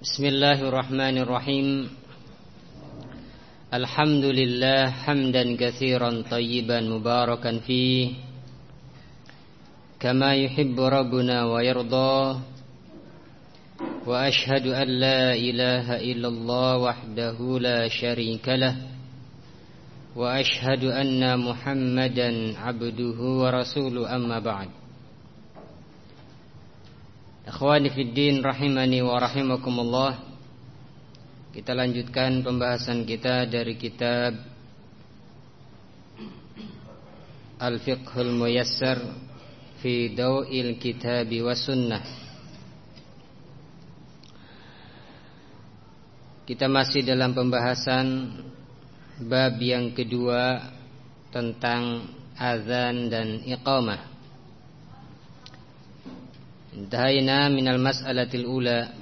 Bismillahirrahmanirrahim. Alhamdulillah hamdan katsiran tayyiban mubarakan fih kama yuhibbu rabbuna wa yarda. Wa ashhadu an la ilaha illallah wahdahu la syarika lah. Wa ashhadu anna Muhammadan abduhu wa rasuluhu, amma ba'd. Ikhwani fid din rahimani wa rahimakumullah. Kita lanjutkan pembahasan kita dari kitab Al-Fiqhul Muyassar fi Daw'il Kitabi was Sunnah. Kita masih dalam pembahasan bab yang kedua tentang azan dan iqamah. Intahaina minal mas'alatil ula.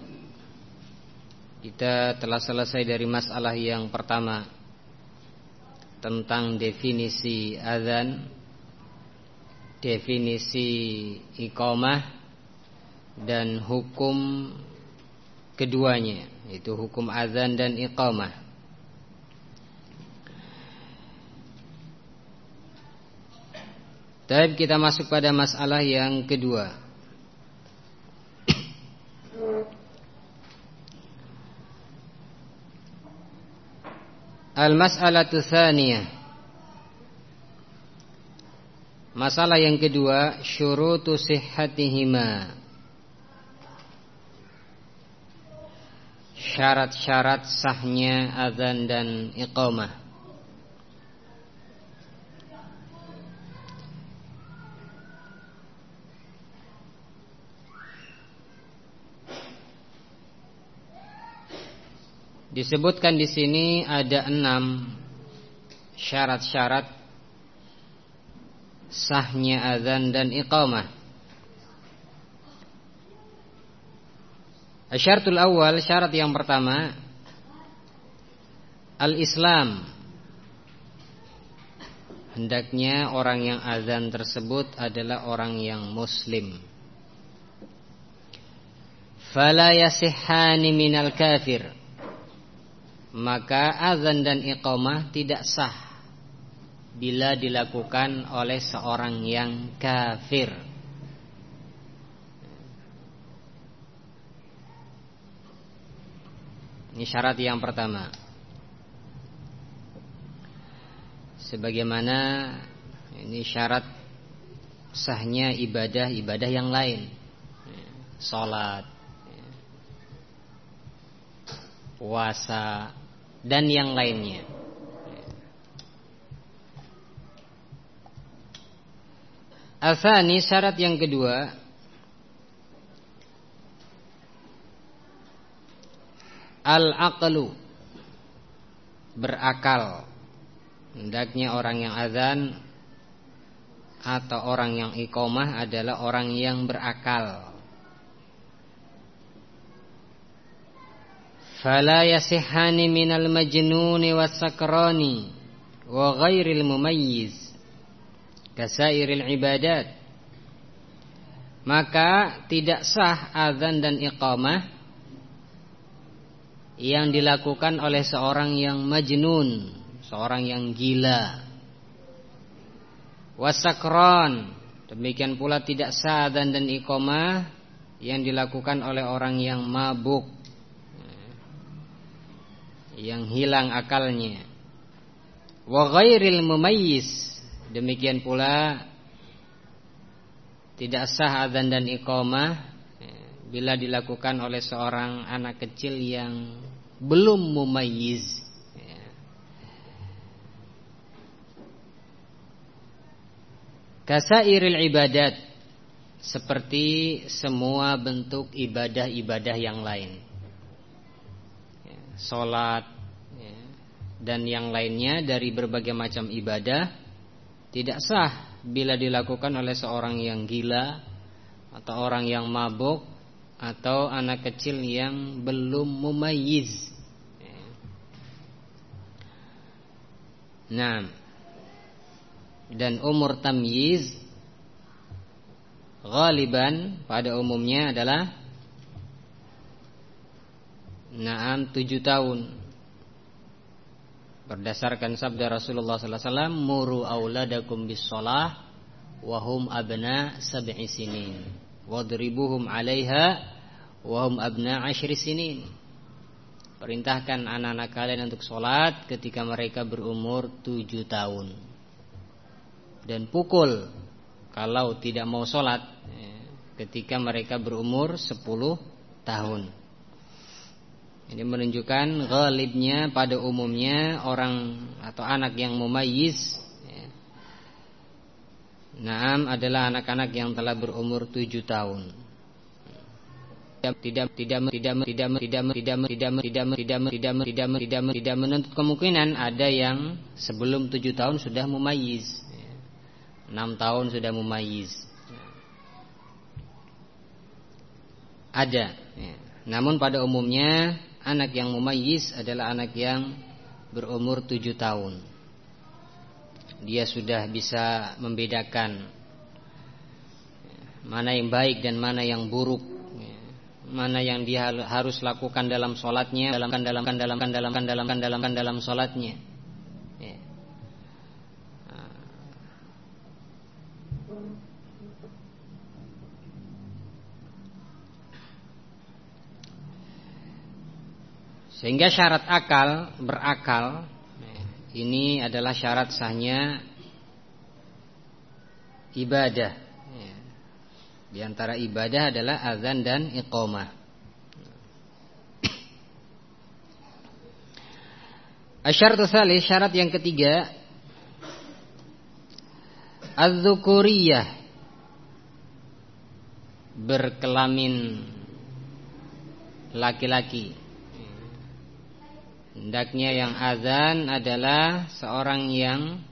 Kita telah selesai dari masalah yang pertama tentang definisi azan, definisi iqamah, dan hukum keduanya, yaitu hukum azan dan iqamah. Tapi kita masuk pada masalah yang kedua. Al-mas'alatu tsaniyah. Masalah yang kedua, syurutu sihhatihima. Syarat-syarat sahnya azan dan iqamah. Disebutkan di sini ada 6 syarat-syarat sahnya azan dan iqamah. Asyaratul awal, syarat yang pertama, al-Islam. Hendaknya orang yang azan tersebut adalah orang yang muslim. Fala yasihhani minal kafir. Maka azan dan iqamah tidak sah bila dilakukan oleh seorang yang kafir. Ini syarat yang pertama. Sebagaimana ini syarat sahnya ibadah-ibadah yang lain, salat, puasa, dan yang lainnya. Al-thani, syarat yang kedua, al-aqlu, berakal. Hendaknya orang yang azan atau orang yang iqamah adalah orang yang berakal. Fala yasihhani minal majnuni was-sakrani wa ghairil mumayyiz kasairil ibadat. Maka tidak sah azan dan iqamah yang dilakukan oleh seorang yang majnun, seorang yang gila, was-sakran. Demikian pula tidak sah azan dan iqamah yang dilakukan oleh orang yang mabuk, yang hilang akalnya. Wa ghairil mumayyiz. Demikian pula tidak sah azan dan iqamah bila dilakukan oleh seorang anak kecil yang belum mumayyiz. Kasairil ibadat, seperti semua bentuk ibadah-ibadah yang lain, salat dan yang lainnya dari berbagai macam ibadah, tidak sah bila dilakukan oleh seorang yang gila atau orang yang mabuk atau anak kecil yang belum mumayyiz. Nah, dan umur tamyiz ghaliban pada umumnya adalah Naam 7 tahun. Berdasarkan sabda Rasulullah sallallahu alaihi wasallam, muru auladakum bis shalah wa hum abna 7 sinin wadribuhum 'alaiha wa hum abna 10 sinin. Perintahkan anak-anak kalian untuk sholat ketika mereka berumur 7 tahun. Dan pukul kalau tidak mau sholat ketika mereka berumur 10 tahun. Ini menunjukkan ghalibnya pada umumnya orang atau anak yang mumayyiz Naam adalah anak-anak yang telah berumur 7 tahun. Tidak menuntut kemungkinan ada yang sebelum 7 tahun sudah mumayyiz. 6 tahun sudah mumayyiz. Ada. Namun pada umumnya anak yang mumayyiz adalah anak yang berumur 7 tahun. Dia sudah bisa membedakan mana yang baik dan mana yang buruk, mana yang dia harus lakukan dalam sholatnya, dalam sholatnya. Sehingga syarat berakal ini adalah syarat sahnya ibadah. Di antara ibadah adalah azan dan iqamah. Asyaratu tsalits, syarat yang ketiga, az-dzukuriyah, berkelamin laki-laki. Hendaknya yang azan adalah seorang yang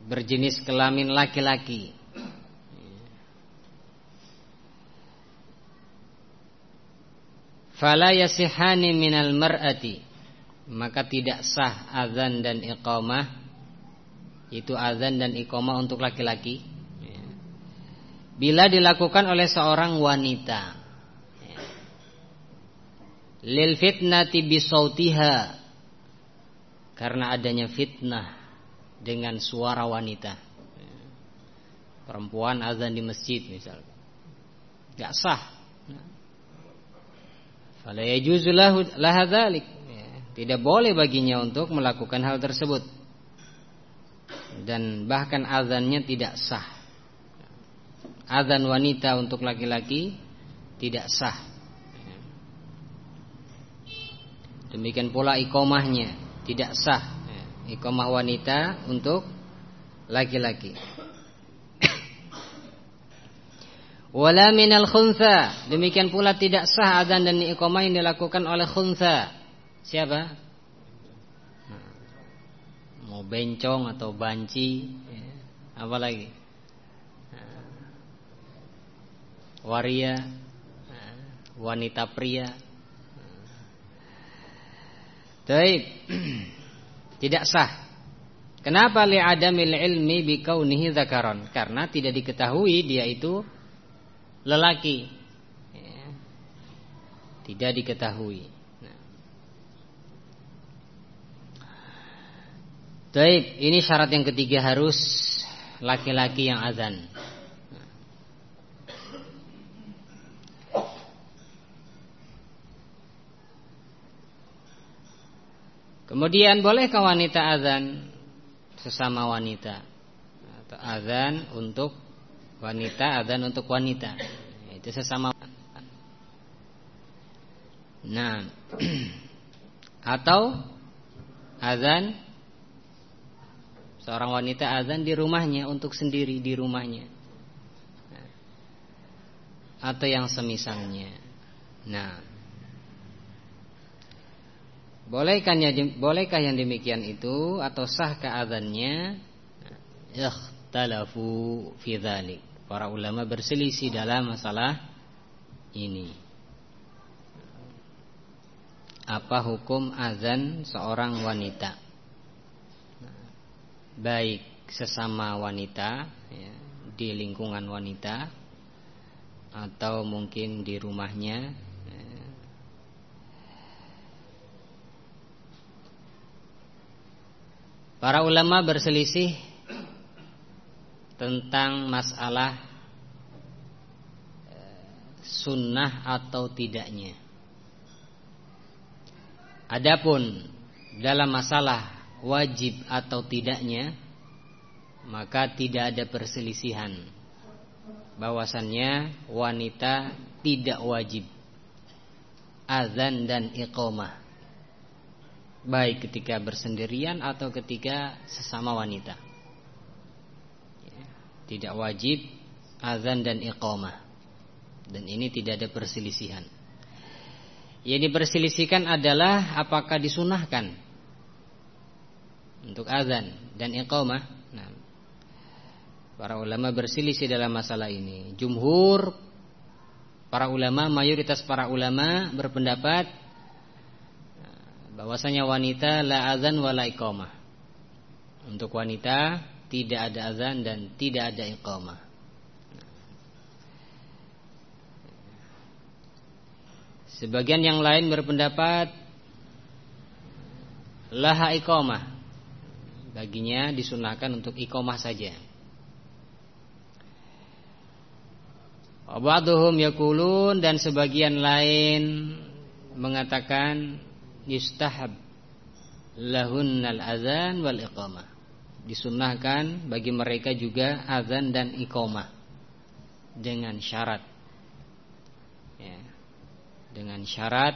berjenis kelamin laki-laki. Fala yasihani minal mar'ati, maka tidak sah azan dan iqamah, itu azan dan iqamah untuk laki-laki, bila dilakukan oleh seorang wanita. Lil fitnati bisautiha, karena adanya fitnah dengan suara wanita. Perempuan azan di masjid misalnya, enggak sah. Fala yajuzu laha dzalik, tidak boleh baginya untuk melakukan hal tersebut. Dan bahkan azannya tidak sah. Azan wanita untuk laki-laki tidak sah. Demikian pula iqamahnya tidak sah. Iqamah wanita untuk laki-laki. Wala minal khuntha, demikian pula tidak sah azan dan iqamah yang dilakukan oleh khuntha. Siapa? Mau bencong atau banci, apa lagi? Waria, wanita pria. Baik. Tidak sah. Kenapa li'adamil ilmi bikaunihi dzakaron? Karena tidak diketahui dia itu lelaki. Tidak diketahui. Baik, ini syarat yang ketiga, harus laki-laki yang azan. Kemudian bolehkah wanita azan sesama wanita, atau azan untuk wanita, azan untuk wanita, itu sesama. Nah, atau azan seorang wanita azan di rumahnya untuk sendiri di rumahnya, atau yang semisalnya. Nah, bolehkah yang demikian itu, atau sahkah azannya? Ikhtalafu fi dzalik. Para ulama berselisih dalam masalah ini. Apa hukum azan seorang wanita? Baik sesama wanita, di lingkungan wanita, atau mungkin di rumahnya, Para ulama berselisih tentang masalah sunnah atau tidaknya. Adapun dalam masalah wajib atau tidaknya, maka tidak ada perselisihan bahwasannya wanita tidak wajib azan dan iqamah, baik ketika bersendirian atau ketika sesama wanita. Tidak wajib azan dan iqamah. Dan ini tidak ada perselisihan. Yang diperselisihkan adalah apakah disunahkan untuk azan dan iqamah. Nah, para ulama berselisih dalam masalah ini. Jumhur para ulama, mayoritas para ulama berpendapat bahwasanya wanita la azan wa la iqamah. Untuk wanita tidak ada azan dan tidak ada iqamah. Sebagian yang lain berpendapat laha iqamah, baginya disunahkan untuk iqamah saja. Wa ba'dhum yaqulun, dan sebagian lain mengatakan yustahab lahunnal azan wal iqamah, disunahkan bagi mereka juga azan dan iqamah dengan syarat, ya, dengan syarat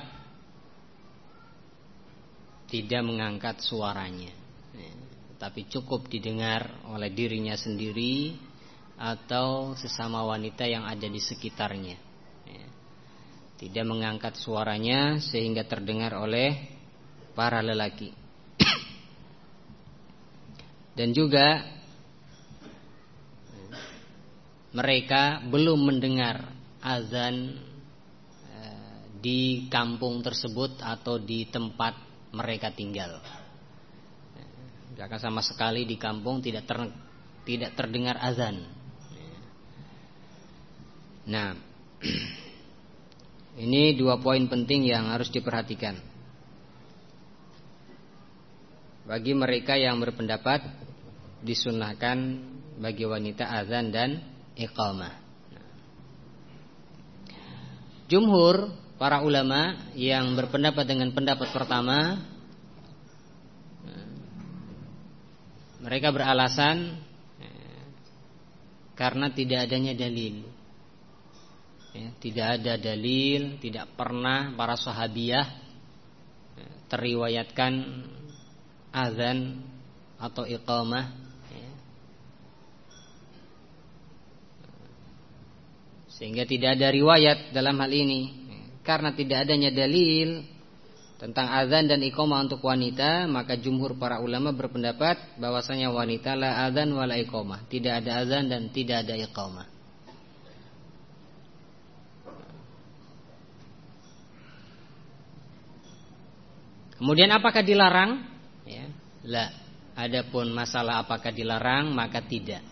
tidak mengangkat suaranya, ya, tapi cukup didengar oleh dirinya sendiri atau sesama wanita yang ada di sekitarnya, ya. Tidak mengangkat suaranya sehingga terdengar oleh para lelaki. Dan juga mereka belum mendengar azan di kampung tersebut atau di tempat mereka tinggal. Bahkan sama sekali di kampung tidak terdengar azan. Nah, ini 2 poin penting yang harus diperhatikan bagi mereka yang berpendapat disunahkan bagi wanita azan dan iqamah. Jumhur para ulama yang berpendapat dengan pendapat pertama, mereka beralasan karena tidak adanya dalil, ya, tidak ada dalil, tidak pernah para sahabiyah teriwayatkan azan atau iqamah, sehingga tidak ada riwayat dalam hal ini. Karena tidak adanya dalil tentang azan dan iqamah untuk wanita, maka jumhur para ulama berpendapat bahwasanya wanita la azan wa la iqamah, tidak ada azan dan tidak ada iqamah. Kemudian apakah dilarang? Ya, la. Adapun masalah apakah dilarang, maka tidak.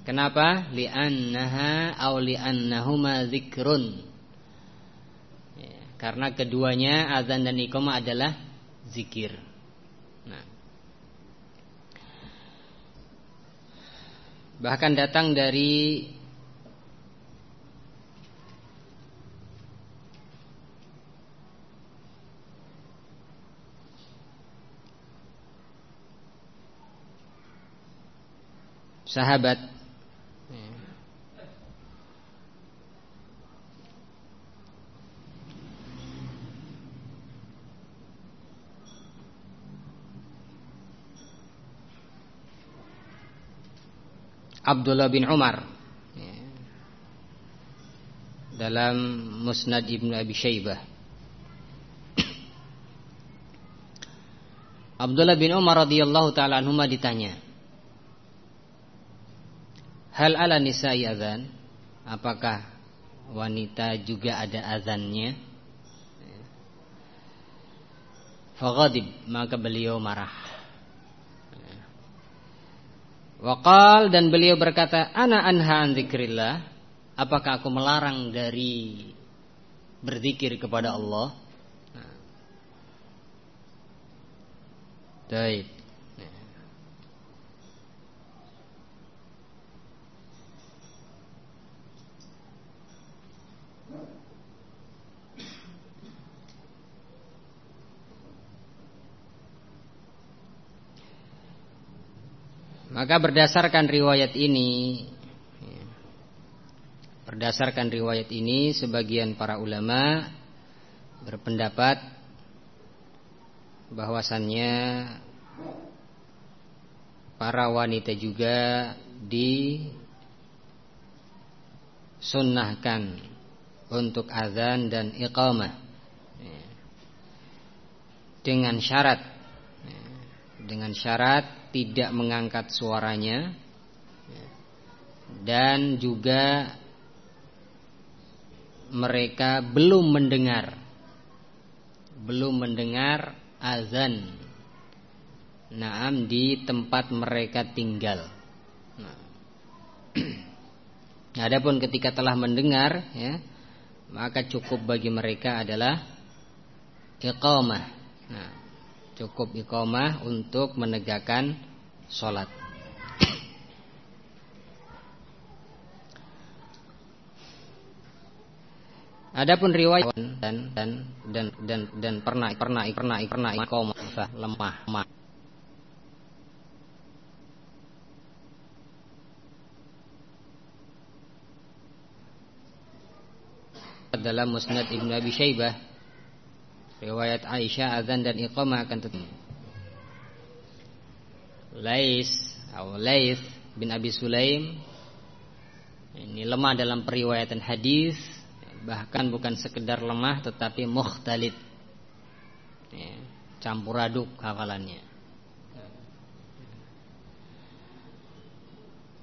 Kenapa? Li'annaha aw li'annahuma zikrun, ya, karena keduanya azan dan iqamah adalah zikir. Nah, bahkan datang dari sahabat Abdullah bin Umar, ya, dalam Musnad Ibnu Abi Syaibah. Abdullah bin Umar radhiyallahu taala anhuma ditanya, hal ala nisa'i azan, apakah wanita juga ada azannya? Faghadib, maka beliau marah. Waqal, dan beliau berkata, ana anha an dzikrillah, apakah aku melarang dari berzikir kepada Allah? Baik. Maka berdasarkan riwayat ini sebagian para ulama berpendapat bahwasannya para wanita juga disunnahkan untuk azan dan iqamah dengan syarat tidak mengangkat suaranya dan juga mereka belum mendengar azan di tempat mereka tinggal. Adapun ketika telah mendengar maka cukup bagi mereka adalah iqamah. Cukup iqamah untuk menegakkan sholat. Adapun riwayat dan pernah iqamah lemah. Dalam Musnad Ibnu Abi Syaibah riwayat Aisyah azan dan iqamah akan tetap. Lais bin Abi Sulaim ini lemah dalam periwayatan hadis, bahkan bukan sekedar lemah tetapi mukhtalid, campur aduk hafalannya,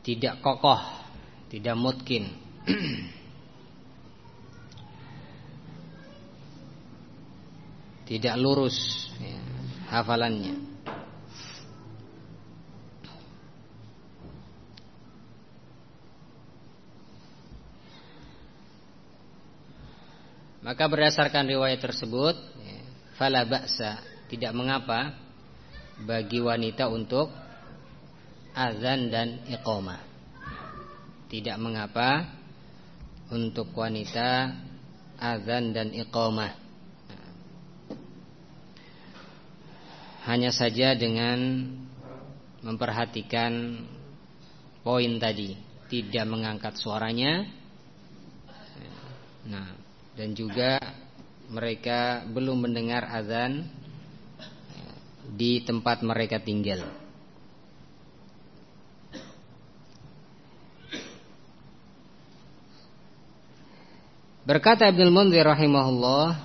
tidak kokoh, tidak mutkin. Tidak lurus hafalannya. Maka berdasarkan riwayat tersebut, fala ba'sa, tidak mengapa bagi wanita untuk azan dan iqamah. Tidak mengapa untuk wanita azan dan iqamah. Hanya saja dengan memperhatikan poin tadi, tidak mengangkat suaranya. Dan juga mereka belum mendengar azan di tempat mereka tinggal. Berkata Ibnul Munzir rahimahullah,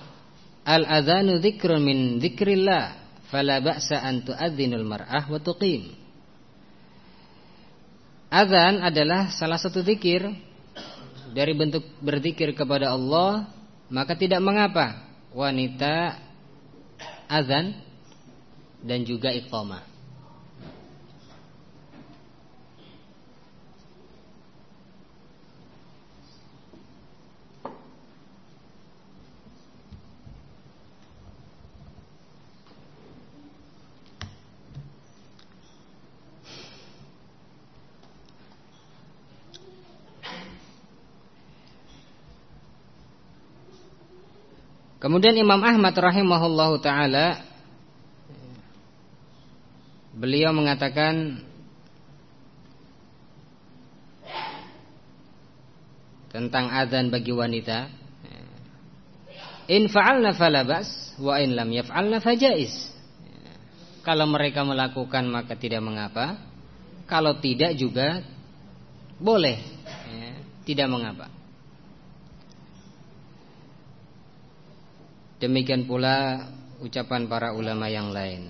al-adzanu dzikrun min dzikrillah, fala ba'sa an tu'adzinul mar'ah wa tuqim. Azan adalah salah satu zikir dari bentuk berzikir kepada Allah, maka tidak mengapa wanita azan dan juga iqamah. Kemudian Imam Ahmad rahimahullahu ta'ala, beliau mengatakan tentang azan bagi wanita, in fa'alna fala ba's wa in lam yaf'alna fajaiz. Kalau mereka melakukan maka tidak mengapa, kalau tidak juga boleh, tidak mengapa. Demikian pula ucapan para ulama yang lain.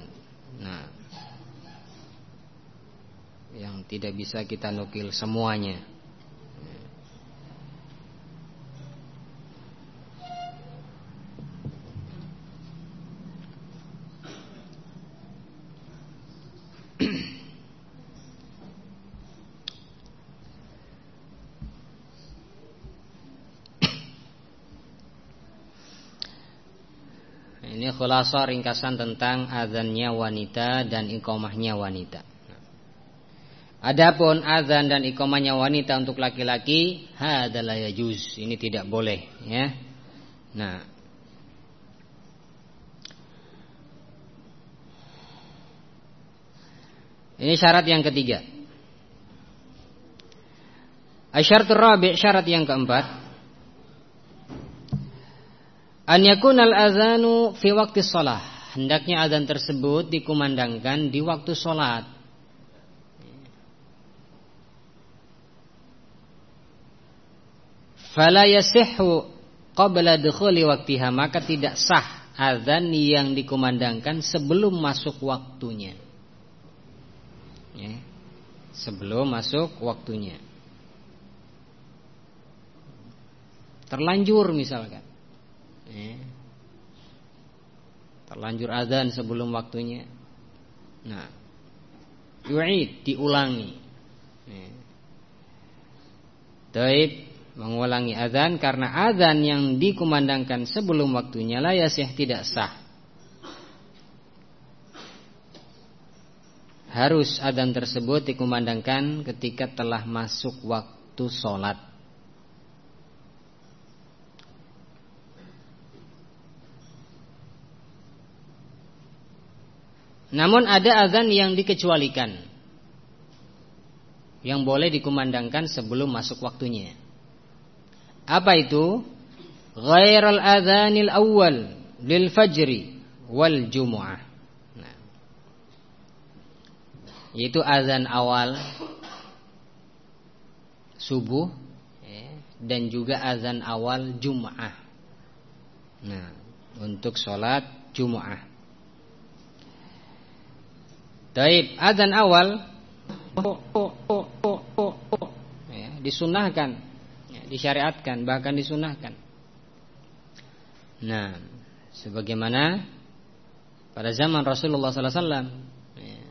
Yang tidak bisa kita nukil semuanya. ini khulasah ringkasan tentang azannya wanita dan iqamahnya wanita. Adapun azan dan iqamahnya wanita untuk laki-laki, hadza la yajuz, ini tidak boleh, ya. Nah, ini syarat yang ketiga. Asyaratur rabi', syarat yang keempat, an yakunal azanu fi waqti shalah, hendaknya azan tersebut dikumandangkan di waktu salat. Fala yasihhu qabla dukhuli waqtiha, maka tidak sah azan yang dikumandangkan sebelum masuk waktunya. Ya, sebelum masuk waktunya. Terlanjur misalkan, ya, terlanjur azan sebelum waktunya. Nah, yu'id, diulangi. Ya. Taib, mengulangi azan karena azan yang dikumandangkan sebelum waktunya la yasih, tidak sah. Harus azan tersebut dikumandangkan ketika telah masuk waktu sholat. Namun ada azan yang dikecualikan, yang boleh dikumandangkan sebelum masuk waktunya. Apa itu? Ghairal adzanil awwal lil fajri wal jumu'ah. Nah, yaitu azan awal subuh, ya, dan juga azan awal Jum'ah. Nah, untuk sholat Jum'ah. Taib, azan awal ya, disunahkan, ya, disyariatkan, bahkan disunahkan. Nah, sebagaimana pada zaman Rasulullah SAW, ya,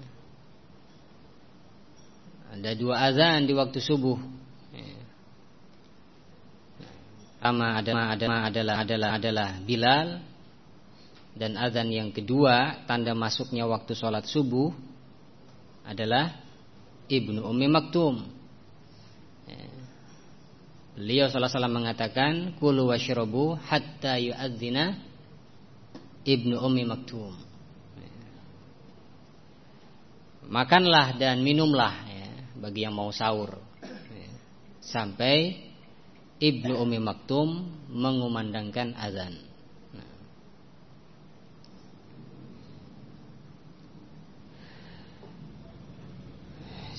ada dua azan di waktu subuh. Ya. Pertama adalah Bilal, dan azan yang kedua tanda masuknya waktu sholat subuh adalah Ibnu Ummi Maktum. Beliau sallallahu alaihi wasallam mengatakan, kulu washrabu hatta yu'adzina Ibnu Ummi Maktum. Makanlah dan minumlah, ya, bagi yang mau sahur, ya, sampai Ibnu Ummi Maktum mengumandangkan azan.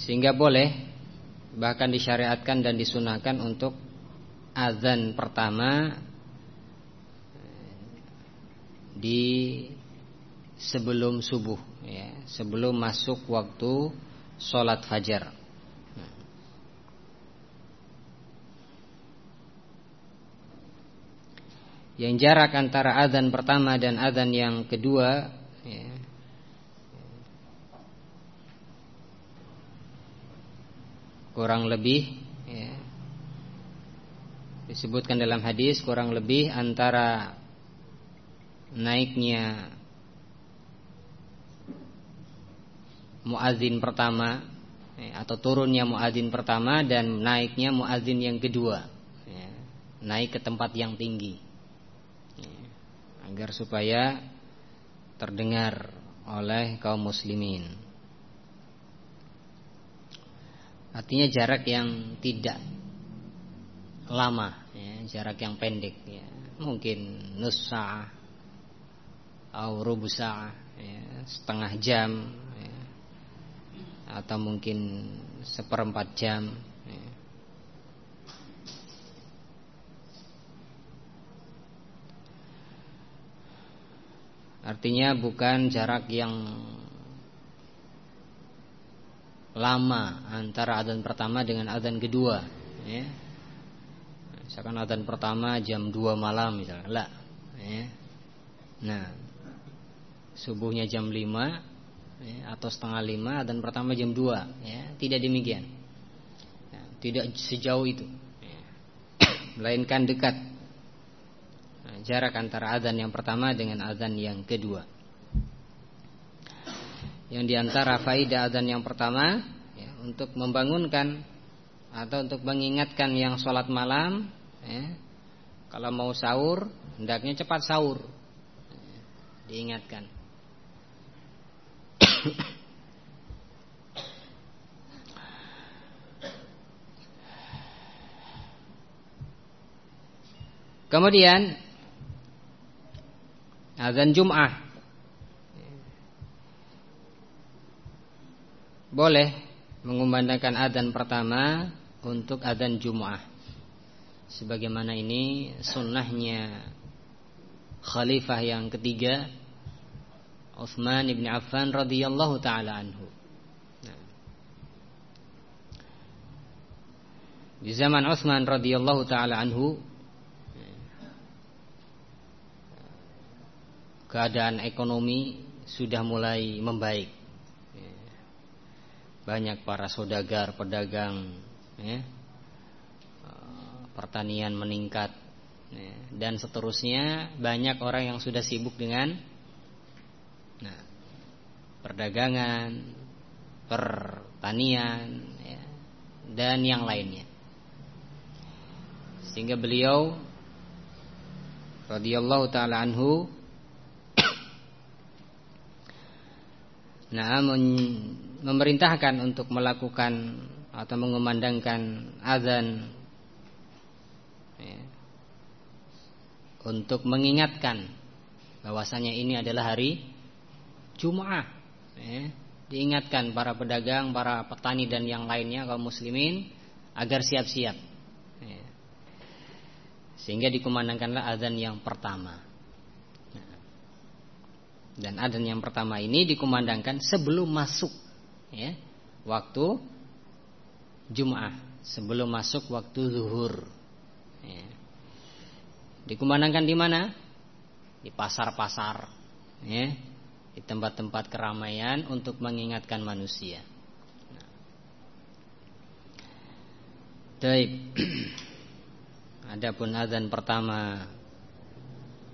Sehingga boleh, bahkan disyariatkan dan disunahkan untuk azan pertama di sebelum subuh, ya, sebelum masuk waktu sholat fajar. Yang jarak antara azan pertama dan azan yang kedua, ya, kurang lebih, ya, disebutkan dalam hadis kurang lebih antara naiknya muadzin pertama, ya, atau turunnya muadzin pertama dan naiknya muadzin yang kedua, ya, naik ke tempat yang tinggi, ya, agar supaya terdengar oleh kaum muslimin. Artinya jarak yang tidak lama, ya, jarak yang pendek, ya. Mungkin nus sa'ah atau rubu sa'ah, ya, setengah jam, ya, atau mungkin seperempat jam, ya. Artinya bukan jarak yang lama antara adzan pertama dengan adzan kedua, ya. Misalkan adzan pertama jam 2 malam misalnya, lah, ya. Nah, subuhnya jam 5, ya, atau setengah 5, adzan pertama jam 2, ya. Tidak demikian, ya, tidak sejauh itu, ya. Melainkan dekat, nah, jarak antara azan yang pertama dengan azan yang kedua. Yang diantara faidah azan yang pertama ya, untuk membangunkan atau untuk mengingatkan yang sholat malam ya, kalau mau sahur hendaknya cepat sahur ya, diingatkan. Kemudian azan Jum'ah boleh mengumandangkan azan pertama untuk azan Jum'ah, sebagaimana ini sunnahnya khalifah yang ketiga Utsman bin Affan radhiyallahu taala anhu. Di zaman Utsman radhiyallahu taala anhu keadaan ekonomi sudah mulai membaik. Banyak para saudagar, pedagang ya, pertanian meningkat ya, dan seterusnya. Banyak orang yang sudah sibuk dengan perdagangan, pertanian ya, dan yang lainnya. Sehingga beliau radhiyallahu taala anhu memerintahkan untuk melakukan atau mengumandangkan azan ya, untuk mengingatkan bahwasanya ini adalah hari Jum'ah ya. Diingatkan para pedagang, para petani dan yang lainnya kaum muslimin agar siap-siap ya. Sehingga dikumandangkanlah azan yang pertama. Dan adzan yang pertama ini dikumandangkan sebelum masuk ya, waktu Jum'ah, sebelum masuk waktu zuhur ya. Dikumandangkan di mana? Di pasar-pasar ya, di tempat-tempat keramaian untuk mengingatkan manusia. Baik. Adapun adzan pertama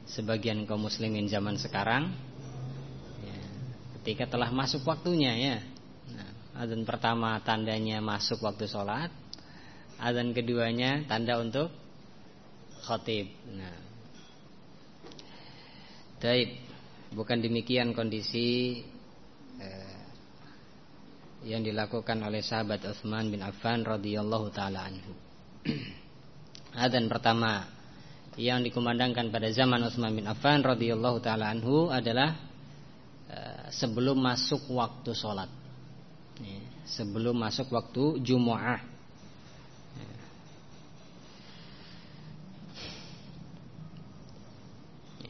sebagian kaum muslimin zaman sekarang ketika telah masuk waktunya ya. Adzan pertama tandanya masuk waktu sholat, adzan keduanya tanda untuk khatib. Baik, bukan demikian kondisi yang dilakukan oleh sahabat Utsman bin Affan radhiyallahu taala anhu. Adzan pertama yang dikumandangkan pada zaman Utsman bin Affan radhiyallahu taala anhu adalah sebelum masuk waktu sholat ya, sebelum masuk waktu Jumu'ah ya.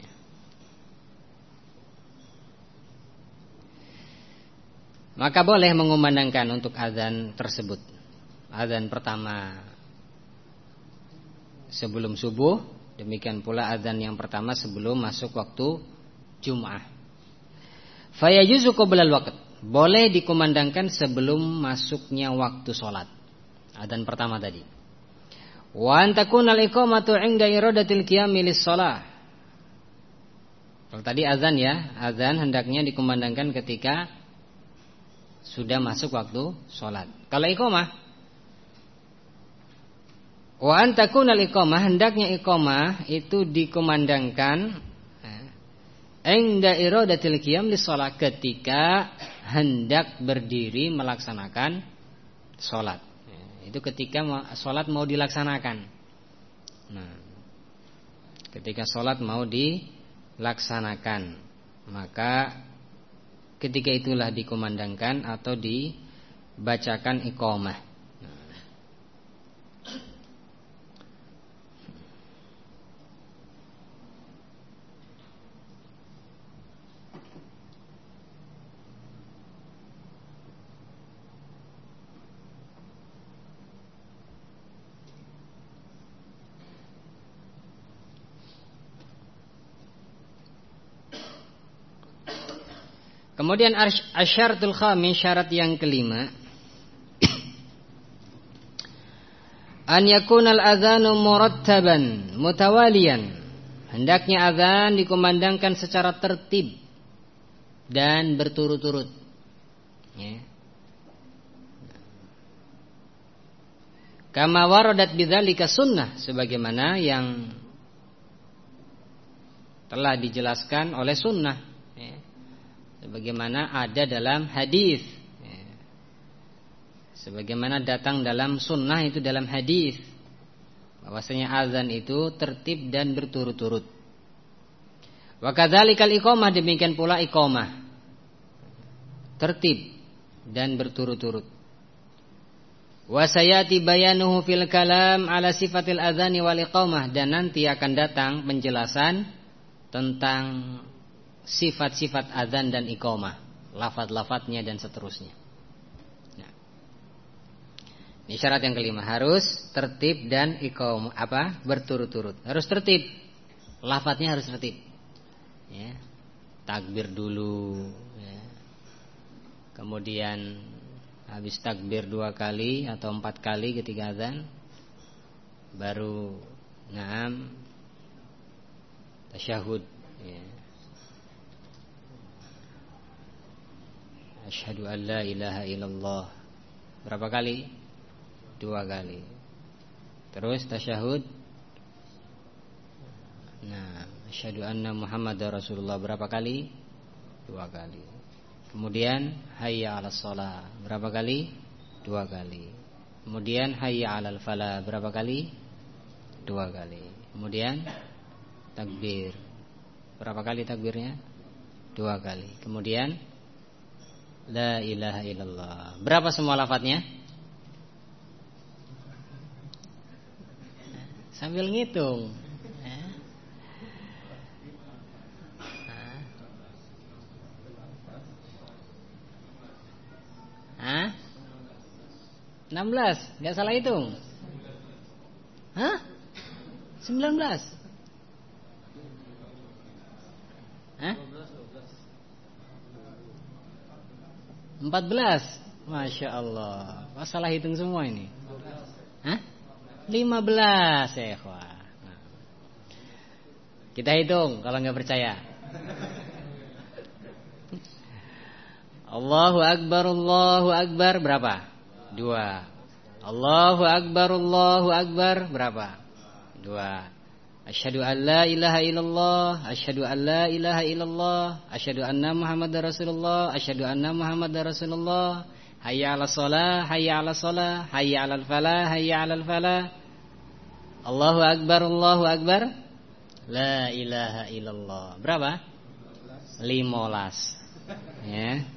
Ya. Maka boleh mengumandangkan untuk azan tersebut. Azan pertama sebelum subuh, demikian pula azan yang pertama sebelum masuk waktu Jumu'ah. Fayajuzu qoblal waqt, boleh dikumandangkan sebelum masuknya waktu sholat. Adzan pertama tadi. Wa an takunal iqamatu 'inda iradatil qiyami lis-shalah. Kalau tadi azan ya, azan hendaknya dikumandangkan ketika sudah masuk waktu sholat. Kalau iqamah, wa an takunal iqamah, hendaknya iqamah itu dikumandangkan inda iradatil qiyam lis-shalah, ketika hendak berdiri melaksanakan sholat. Itu ketika sholat mau dilaksanakan. Ketika sholat mau dilaksanakan, maka ketika itulah dikumandangkan atau dibacakan iqamah. Kemudian asyaratul khamis, syarat yang kelima, an yakunal adzanu murattaban mutawaliyan Hendaknya azan dikumandangkan secara tertib dan berturut-turut. Ya. Kama waradat bidzalika sunnah, sebagaimana yang telah dijelaskan oleh sunnah, ya. Sebagaimana ada dalam hadis, ya. Sebagaimana datang dalam sunnah itu dalam hadis, bahwasanya azan itu tertib dan berturut-turut. Wa kadzalikal iqamah, demikian pula iqamah tertib dan berturut-turut. Wa sayati bayanuhu fil kalam ala sifatil adzani wal iqamah, dan nanti akan datang penjelasan tentang sifat-sifat adzan dan iqamah, lafaz-lafaznya dan seterusnya. Nah, ini syarat yang kelima, harus tertib dan iqamah berturut-turut. Harus tertib, lafaznya harus tertib. Ya. Takbir dulu, ya. Kemudian habis takbir 2 kali atau 4 kali ketika azan, baru tasyahud, ya. Asyhadu an la ilaha illallah. Berapa kali? 2 kali. Terus tasyahud. Asyhadu anna Muhammadar Rasulullah. Berapa kali? 2 kali. Kemudian hayya 'alas shalah. Berapa kali? 2 kali. Kemudian hayya 'alal falah. Berapa kali? 2 kali. Kemudian takbir. Berapa kali takbirnya? 2 kali. Kemudian la ilaha illallah. Berapa semua lafadznya? Sambil ngitung. 16, nggak salah hitung. 19. 14. Masya Allah, salah hitung semua ini. 15 ya ikhwah. Kita hitung kalau nggak percaya. Allahu Akbar berapa? 2. Allahu Akbar berapa? 2. Asyhadu an la ilaha illallah, asyhadu an la ilaha illallah, asyhadu anna Muhammadar Rasulullah, asyhadu anna Muhammadar Rasulullah. Hayya 'alas shalah, hayya 'alas shalah, hayya 'alal falah, hayya 'alal falah. Allahu Akbar. La ilaha illallah. Berapa? 15. Ya.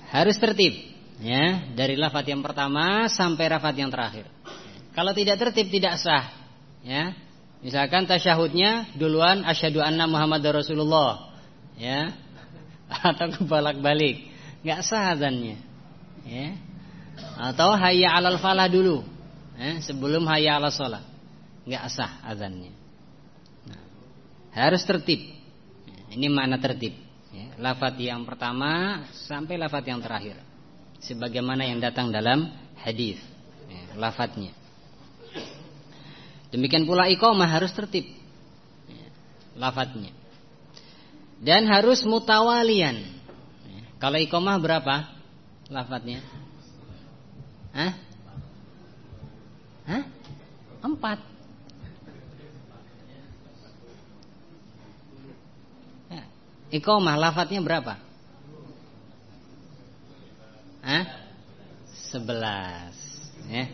Harus tertib, ya, dari lafaz yang pertama sampai lafaz yang terakhir. Kalau tidak tertib tidak sah, ya. Misalkan tasyahudnya duluan asyhadu anna Muhammadar Rasulullah, ya, atau kebolak-balik, nggak sah azannya, ya. Atau hayya 'alal falah dulu, ya, sebelum hayya 'alas shalah, nggak sah azannya. Nah, harus tertib. Ini makna tertib. Lafaz yang pertama sampai lafaz yang terakhir, sebagaimana yang datang dalam hadis, lafaznya. Demikian pula iqamah harus tertib, lafaznya. Dan harus mutawalian. Kalau iqamah berapa lafaznya? 4. Iqamah lafadznya berapa? 11, ya.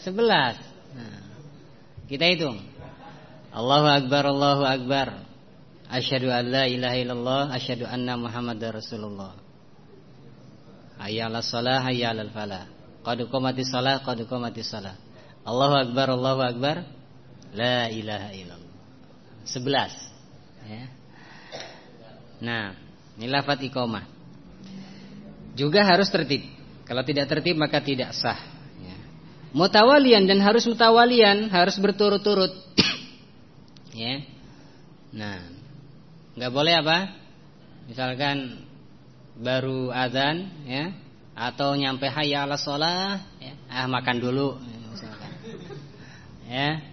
11. Kita hitung. Allahu Akbar. Asyhadu an la ilaha illallah, asyhadu anna Muhammadar Rasulullah. Hayya 'alas shalah, hayya 'alal falah. Qad qamatis shalah, qad qamatis shalah. Allahu Akbar. La ilaha illallah. 11, ya. Nah, ini lafaz iqamah. Juga harus tertib. Kalau tidak tertib maka tidak sah, ya. Mutawalian, dan harus mutawalian, harus berturut-turut. Ya. Nah, nggak boleh Misalkan baru azan, ya, atau nyampe hayya 'alas shalah, ya, makan dulu, misalkan. Ya.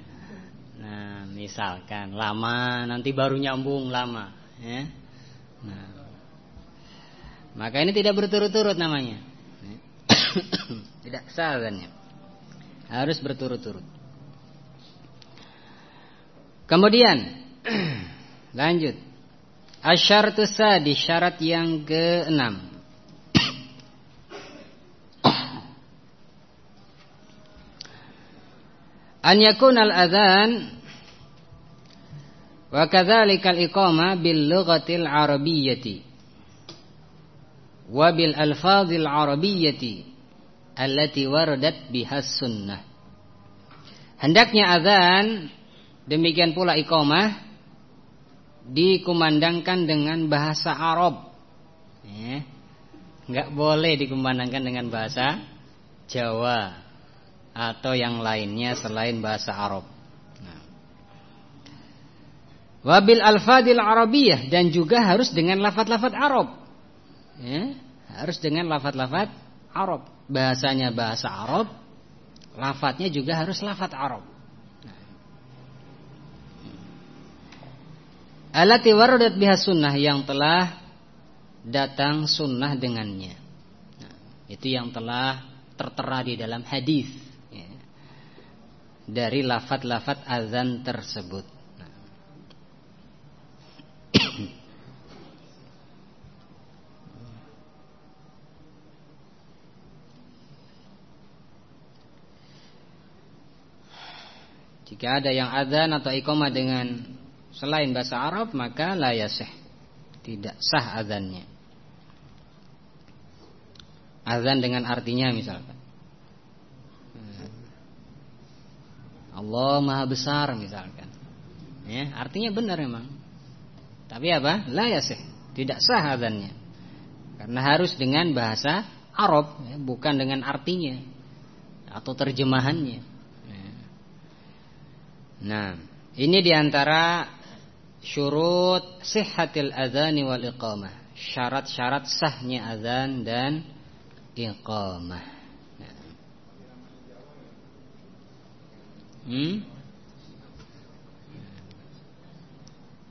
Nah, misalkan lama nanti baru nyambung lama, ya. Nah, maka ini tidak berturut-turut namanya. Tidak sah azannya. Harus berturut-turut. Kemudian lanjut. Asyartu sadi, syarat yang ke-6. An yakunal adzan wa kadzalikal iqamah bil lughatil arabiyyati wa bil alfazil arabiyyati allati waradat bihas sunnah. Hendaknya adzan demikian pula iqamah dikumandangkan dengan bahasa Arab. Enggak boleh dikumandangkan dengan bahasa Jawa atau yang lainnya selain bahasa Arab. Wabil alfadil arabiyah, dan juga harus dengan lafaz-lafaz Arab. Ya, harus dengan lafaz-lafaz Arab. Bahasanya bahasa Arab, lafaznya juga harus lafaz Arab. Allati waradat biha sunnah, yang telah datang sunnah dengannya. Nah, itu yang telah tertera di dalam hadis, ya, dari lafaz-lafaz azan tersebut. Nah. Jika ada yang azan atau iqamah dengan selain bahasa Arab, maka la yasih, tidak sah azannya. Azan dengan artinya misalkan Allah Maha Besar misalkan, ya, artinya benar memang, tapi apa? La yasih, tidak sah azannya, karena harus dengan bahasa Arab, ya, bukan dengan artinya atau terjemahannya. Nah, ini diantara syurut sihhatil adzani wal iqamah, syarat-syarat sahnya azan dan iqamah.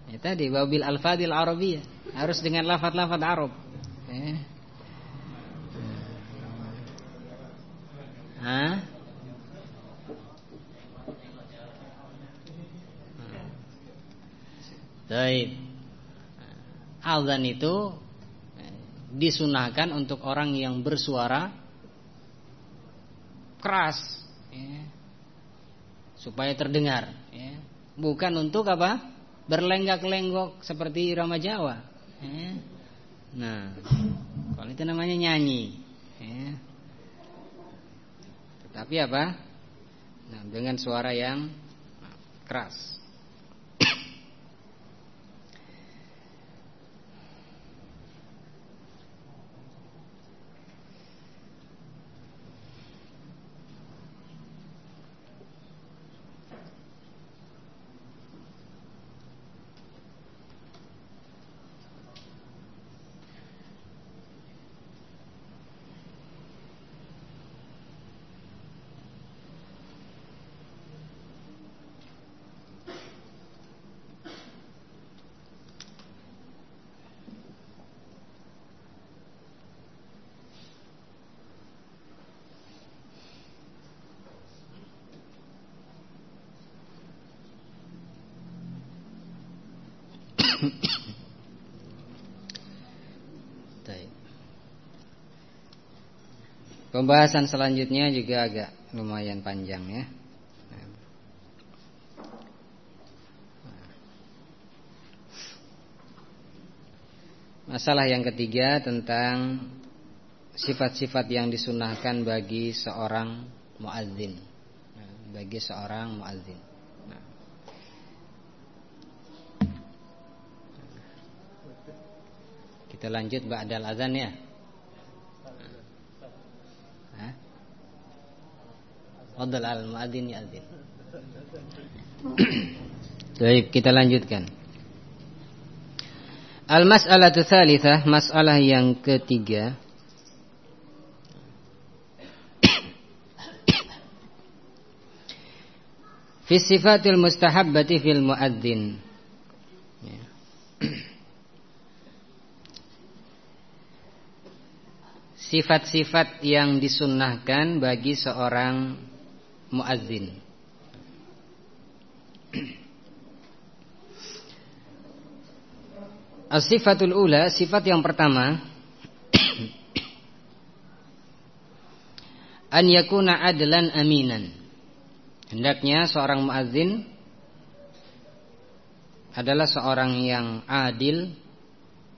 Ya tadi wabil alfadil arabiyah, harus dengan lafaz-lafaz Arab. Baik. Azan itu disunahkan untuk orang yang bersuara keras, ya, supaya terdengar, ya. Bukan untuk apa? Berlenggak-lenggok seperti irama Jawa, ya. Nah, kalau itu namanya nyanyi, ya. Tetapi apa? Nah, dengan suara yang keras. Pembahasan selanjutnya juga agak lumayan panjang, ya. Masalah yang ketiga tentang sifat-sifat yang disunahkan bagi seorang muadzin. Bagi seorang muadzin. Kita lanjut ba'dal azan, ya. Fadhal al-muadzin ya'dzin. Baik, kita lanjutkan. Al-mas'alatu tsalitsah, masalah yang ketiga. fi sifatil mustahabbati fil muadzin. Ya. Sifat-sifat yang disunnahkan bagi seorang muadzin. As-sifatul ula, sifat yang pertama, an yakuna adlan aminan. Hendaknya seorang muadzin adalah seorang yang adil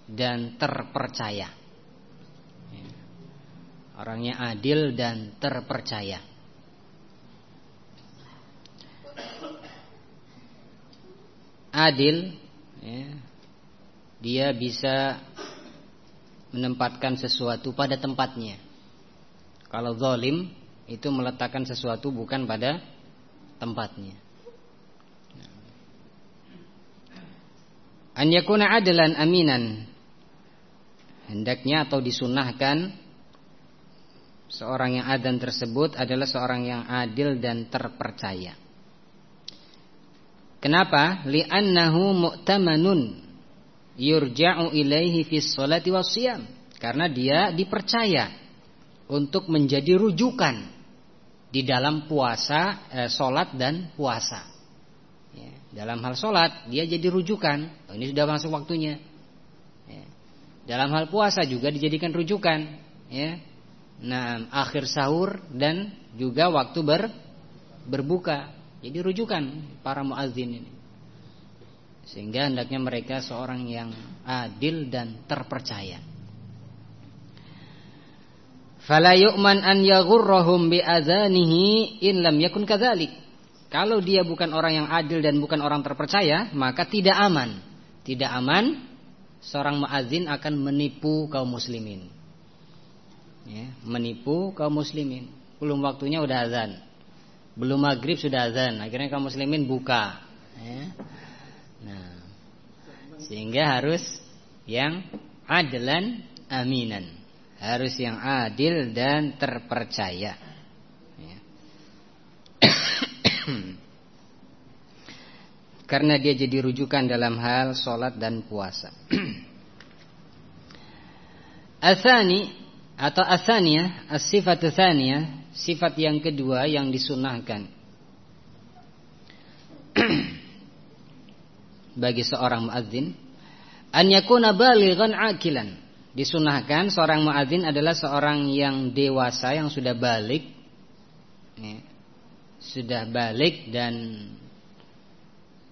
dan terpercaya. Orangnya adil dan terpercaya. Adil, ya, dia bisa menempatkan sesuatu pada tempatnya. Kalau zalim itu meletakkan sesuatu bukan pada tempatnya. An yakuna adlan aminan. Hendaknya atau disunnahkan seorang yang adzan tersebut adalah seorang yang adil dan terpercaya. Kenapa? Li'annahu mu'tamanun yurja'u ilaihi fis sholati wassiyam. Karena dia dipercaya untuk menjadi rujukan di dalam puasa, sholat dan puasa. Ya, dalam hal sholat dia jadi rujukan. Oh, ini sudah masuk waktunya. Ya. Dalam hal puasa juga dijadikan rujukan. Ya. Nah, akhir sahur dan juga waktu berbuka. Jadi rujukan para muadzin ini. Sehingga hendaknya mereka seorang yang adil dan terpercaya. Fala yu'man an yaghurrahum bi adzanihi in lam yakun kadzalik. Kalau dia bukan orang yang adil dan bukan orang terpercaya, maka tidak aman. Tidak aman seorang muadzin akan menipu kaum muslimin. Ya, menipu kaum muslimin. Belum waktunya udah azan, belum maghrib sudah azan, akhirnya kaum muslimin buka. Ya. Nah, sehingga harus yang adlan aminan, harus yang adil dan terpercaya. Ya. Karena dia jadi rujukan dalam hal sholat dan puasa. Atsani atau asaniyah, as-sifatu tsaniyah, sifat yang kedua yang disunnahkan bagi seorang muadzin, an yakuna balighan aqilan. Disunnahkan seorang muadzin adalah seorang yang dewasa, yang sudah balik, ya, sudah balik dan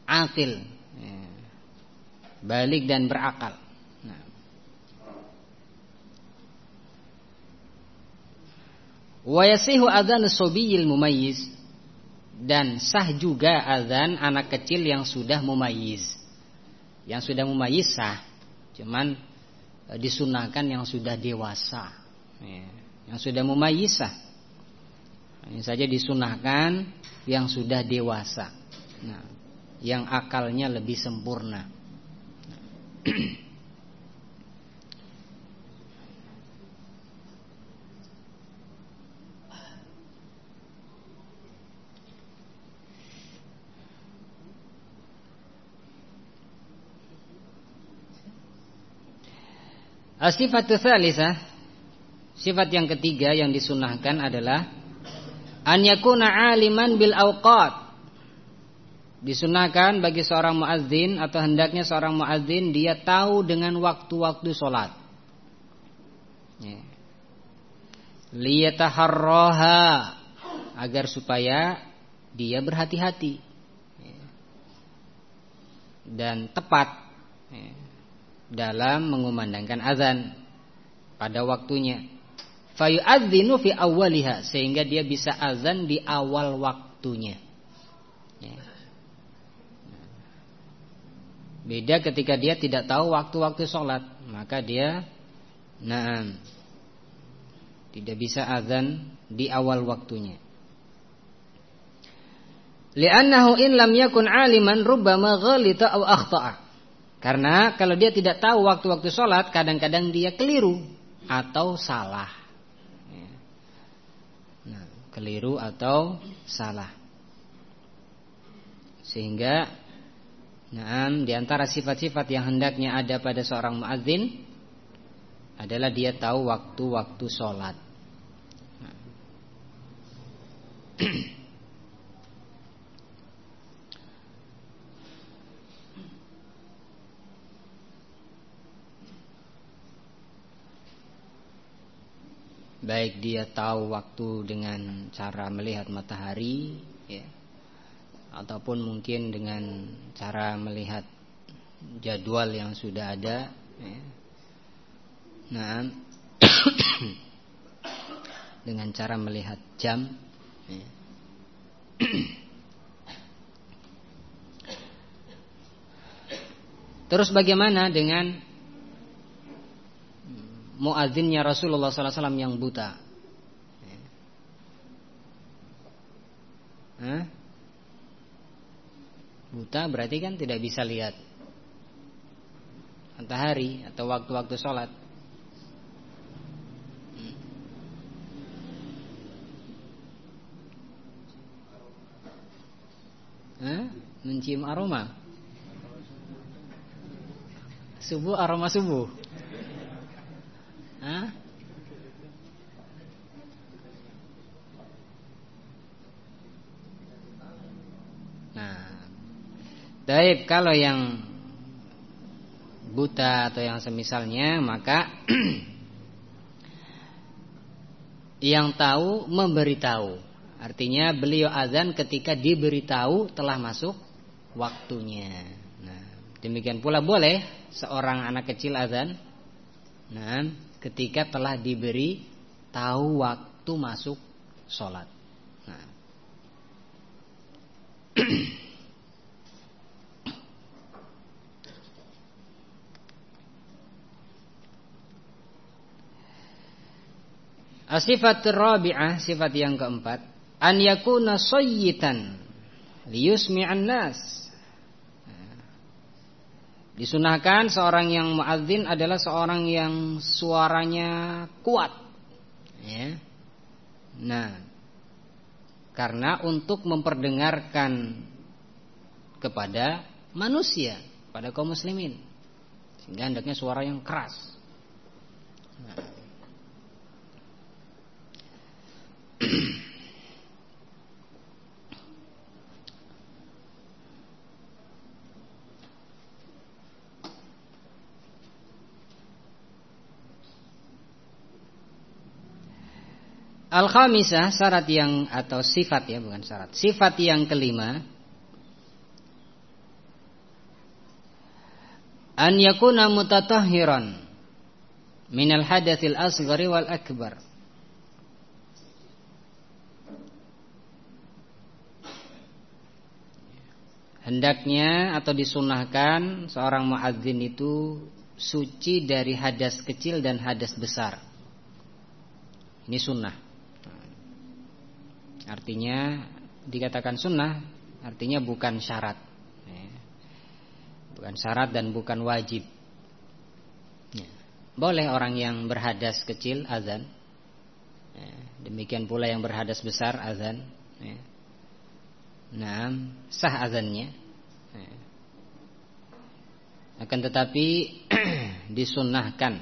aqil, ya, balik dan berakal. Wa yasihu adzan as-sabiyil mumayyiz, dan sah juga azan anak kecil yang sudah mumayyiz. Yang sudah mumayyiz sah, cuman disunahkan yang sudah dewasa. Ya, yang sudah mumayyiz sah. Ini saja disunahkan yang sudah dewasa. Nah, yang akalnya lebih sempurna. As-sifatu tsalisah, sifat yang ketiga yang disunnahkan adalah an yakuna aliman bil awqat. Disunnahkan bagi seorang muadzin atau hendaknya seorang muadzin dia tahu dengan waktu-waktu sholat. Ya. Liyataharraha, agar supaya dia berhati-hati, ya, dan tepat, ya, dalam mengumandangkan azan pada waktunya. Fayu'adzinu fi awwaliha, sehingga dia bisa azan di awal waktunya. Ya. Beda ketika dia tidak tahu waktu-waktu sholat, maka dia tidak bisa azan di awal waktunya. Li'annahu in lam yakun aliman rubbama ghalita aw akhta'a. Karena kalau dia tidak tahu waktu-waktu sholat, kadang-kadang dia keliru atau salah. Nah, keliru atau salah. Sehingga di antara sifat-sifat yang hendaknya ada pada seorang muadzin adalah dia tahu waktu-waktu sholat. Baik dia tahu waktu dengan cara melihat matahari, ya, ataupun mungkin dengan cara melihat jadwal yang sudah ada, ya. Dengan cara melihat jam, ya. Terus bagaimana dengan muadzinnya Rasulullah SAW yang buta? Buta berarti kan tidak bisa lihat matahari atau waktu-waktu sholat. Mencium aroma subuh, aroma subuh. Baik, kalau yang buta atau yang semisalnya, maka yang tahu memberitahu. Artinya beliau azan ketika diberitahu telah masuk waktunya. Demikian pula boleh seorang anak kecil azan ketika telah diberi tahu waktu masuk sholat. As-sifatur rabi'ah, sifat yang keempat, an yakuna sayyitan liyusmi'an nas. Disunahkan seorang yang muadzin adalah seorang yang suaranya kuat, ya. Karena untuk memperdengarkan kepada manusia, pada kaum muslimin, sehingga hendaknya suara yang keras. Al-khamisah, syarat yang atau sifat, ya, bukan syarat. Sifat yang kelima, an yakuna mutatahhiran minal hadatsil asghari wal akbar. Hendaknya atau disunahkan seorang muadzin itu suci dari hadas kecil dan hadas besar. Ini sunnah. Artinya dikatakan sunnah, artinya bukan syarat, bukan syarat dan bukan wajib. Boleh orang yang berhadas kecil azan, demikian pula yang berhadas besar azan. Sah azannya. Akan tetapi disunnahkan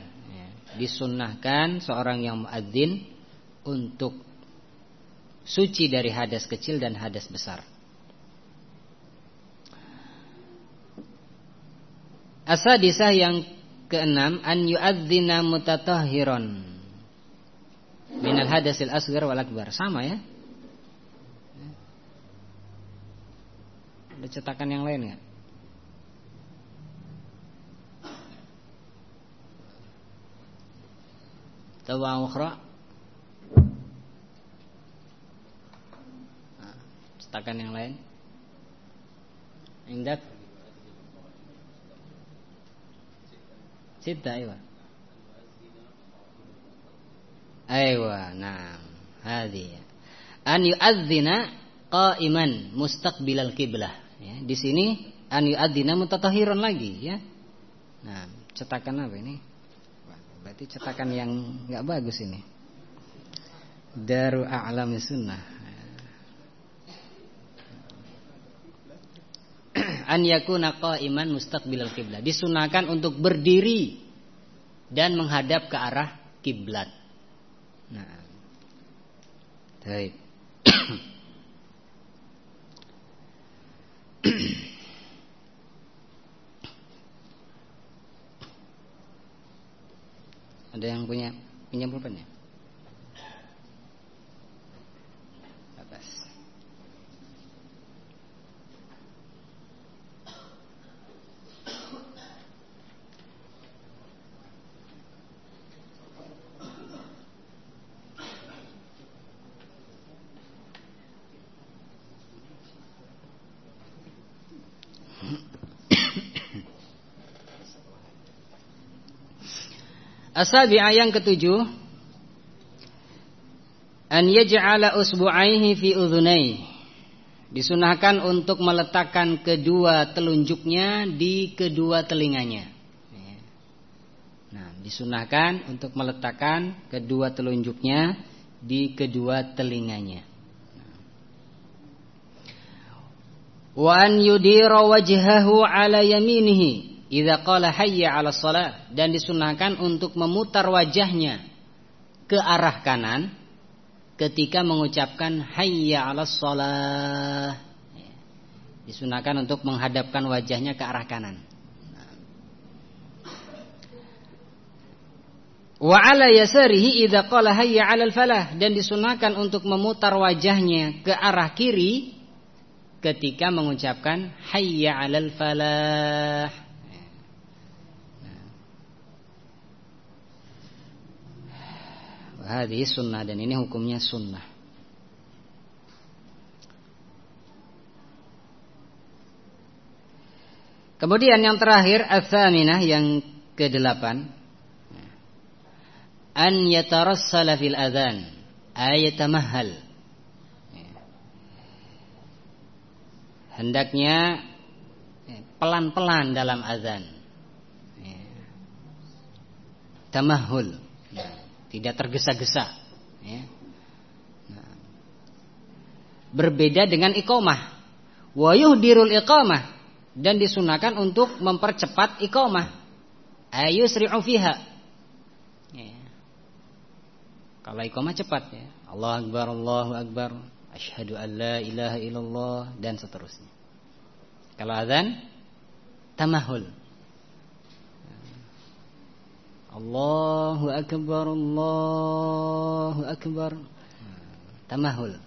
seorang yang muadzin untuk suci dari hadas kecil dan hadas besar. As-sadisah, yang keenam, an yu'adzina mutatahhiran minal hadasil asghar wal akbar. Sama, ya. Ada cetakan yang lain enggak? Tawa ukhra. Cetakan yang lain. Indak Sita, aywa. Hadhi an yu'adzina qa'iman mustaqbilal qiblah, ya. Di sini an yu'adzina mutatahhiran lagi, ya. Cetakan apa ini? Berarti cetakan yang enggak bagus ini. Daru A'lamis Sunnah. an yakuna qa'iman mustaqbilal qiblah. Disunahkan untuk berdiri dan menghadap ke arah kiblat. Nah. Baik. Ada yang punya pulpen ya? Atas. As-sabi'ah yang ketujuh, an yaj'ala usbu'aihi fi udhunai. Disunahkan untuk meletakkan kedua telunjuknya di kedua telinganya. Nah, disunahkan untuk meletakkan kedua telunjuknya di kedua telinganya. Wa an yudira wajhahu ala yaminihi idza qala hayya 'alas shalah, dan disunahkan untuk memutar wajahnya ke arah kanan ketika mengucapkan hayya 'alas shalah. Disunahkan untuk menghadapkan wajahnya ke arah kanan. Wa 'ala yasarihi idza qala hayya 'alal falah, dan disunahkan untuk memutar wajahnya ke arah kiri ketika mengucapkan hayya 'alal falah. Hadis sunnah, dan ini hukumnya sunnah. Kemudian yang terakhir, ats-tsaminah, yang ke-8, an yatarassala fil adzan ayatamahhal. Hendaknya pelan-pelan dalam azan. Tamahul, tidak tergesa-gesa. Berbeda dengan iqamah. Wa yuhdirul iqamah, dan disunahkan untuk mempercepat iqamah. Ayusri'u fiha. Kalau iqamah cepat ya. Allahu akbar, Allahu akbar, asyhadu an la ilaha illallah, dan seterusnya. Kalau azan tamahul. Allahu akbar, Allahu akbar. Tamahul.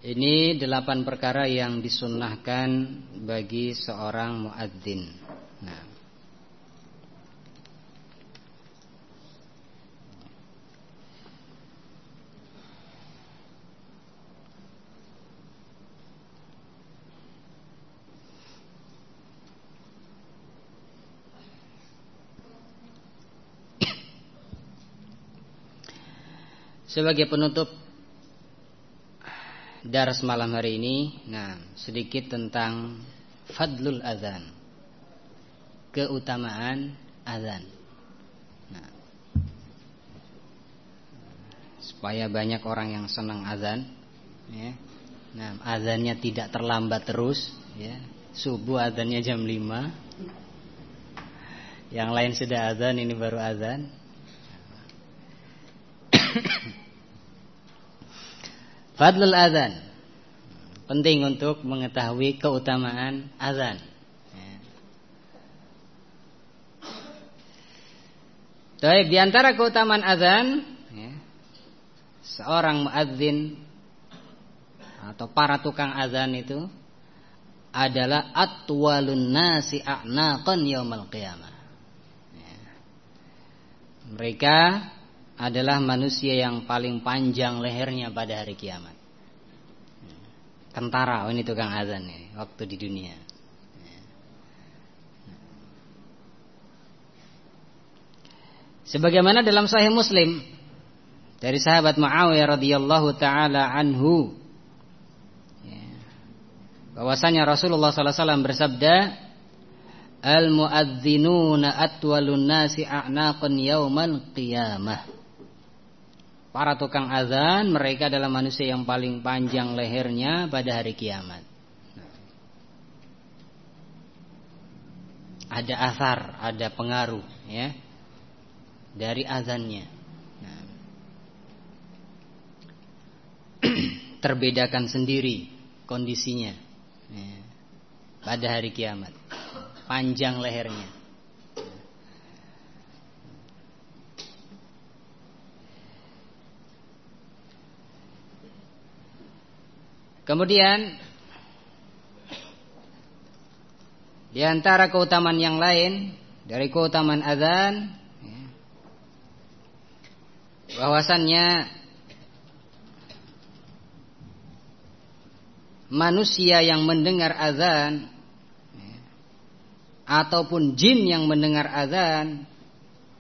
Ini 8 perkara yang disunnahkan bagi seorang muadzin. Nah, sebagai penutup daras malam hari ini, nah, sedikit tentang fadlul azan, keutamaan azan. Nah, supaya banyak orang yang senang azan, ya. Nah, azannya tidak terlambat terus, ya. Subuh azannya jam 5, yang lain sudah azan, ini baru azan. Fadlul azan, penting untuk mengetahui keutamaan azan. Baik, di antara keutamaan azan, seorang muadzin atau para tukang azan itu adalah atwalun nasi a'naqan yaumal qiyamah. Mereka adalah manusia yang paling panjang lehernya pada hari kiamat. Tentara, ini tukang azan ini waktu di dunia. Sebagaimana dalam Sahih Muslim dari sahabat Muawiyah radhiyallahu taala anhu, bahwasanya Rasulullah sallallahu alaihi wasallam bersabda, al-muadzinuna atwalun nasi a'naqan yaumal qiyamah. para tukang azan, mereka adalah manusia yang paling panjang lehernya pada hari kiamat. Ada athar, ada pengaruh ya dari azannya. Terbedakan sendiri kondisinya ya, pada hari kiamat. Panjang lehernya. Kemudian di antara keutamaan yang lain dari keutamaan azan ya, bahwasannya manusia yang mendengar azan ya, ataupun jin yang mendengar azan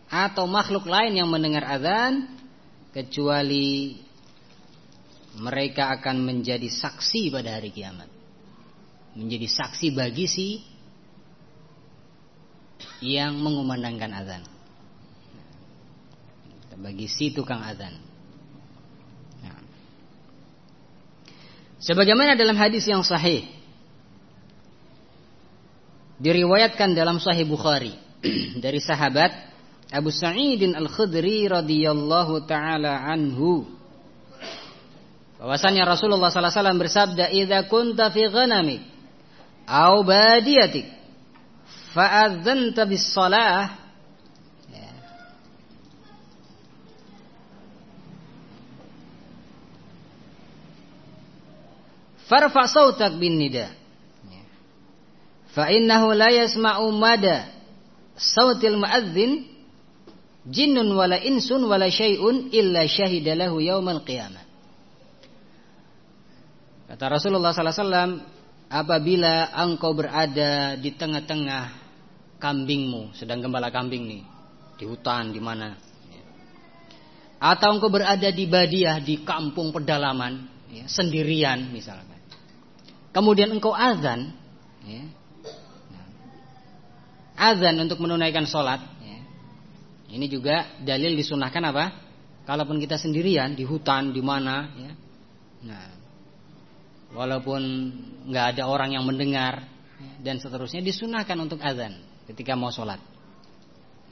atau makhluk lain yang mendengar azan, kecuali mereka akan menjadi saksi pada hari kiamat. Menjadi saksi bagi si yang mengumandangkan azan, bagi si tukang azan. Nah, sebagaimana dalam hadis yang sahih diriwayatkan dalam Sahih Bukhari dari sahabat Abu Sa'idin Al-Khudri radhiyallahu taala anhu, bahwasanya Rasulullah sallallahu alaihi wasallam bersabda, "Idza kunta fi ghanamik aw badiyatik fa'adzanta bis-shalah." Farfa sautak bin nida. Fa innahu la yasma'u mada sautil muadzin jinnun wala insun wala syai'un illa syahida lahu yaumal qiyamah. Kata Rasulullah sallallahu alaihi wasallam, apabila engkau berada di tengah-tengah kambingmu, sedang gembala kambing nih, di hutan di mana, atau engkau berada di badiah, di kampung pedalaman, ya, sendirian misalkan, kemudian engkau azan, ya, azan untuk menunaikan sholat, ya, ini juga dalil disunahkan apa? Kalaupun kita sendirian di hutan di mana, ya, nah, walaupun nggak ada orang yang mendengar dan seterusnya, disunahkan untuk azan ketika mau sholat.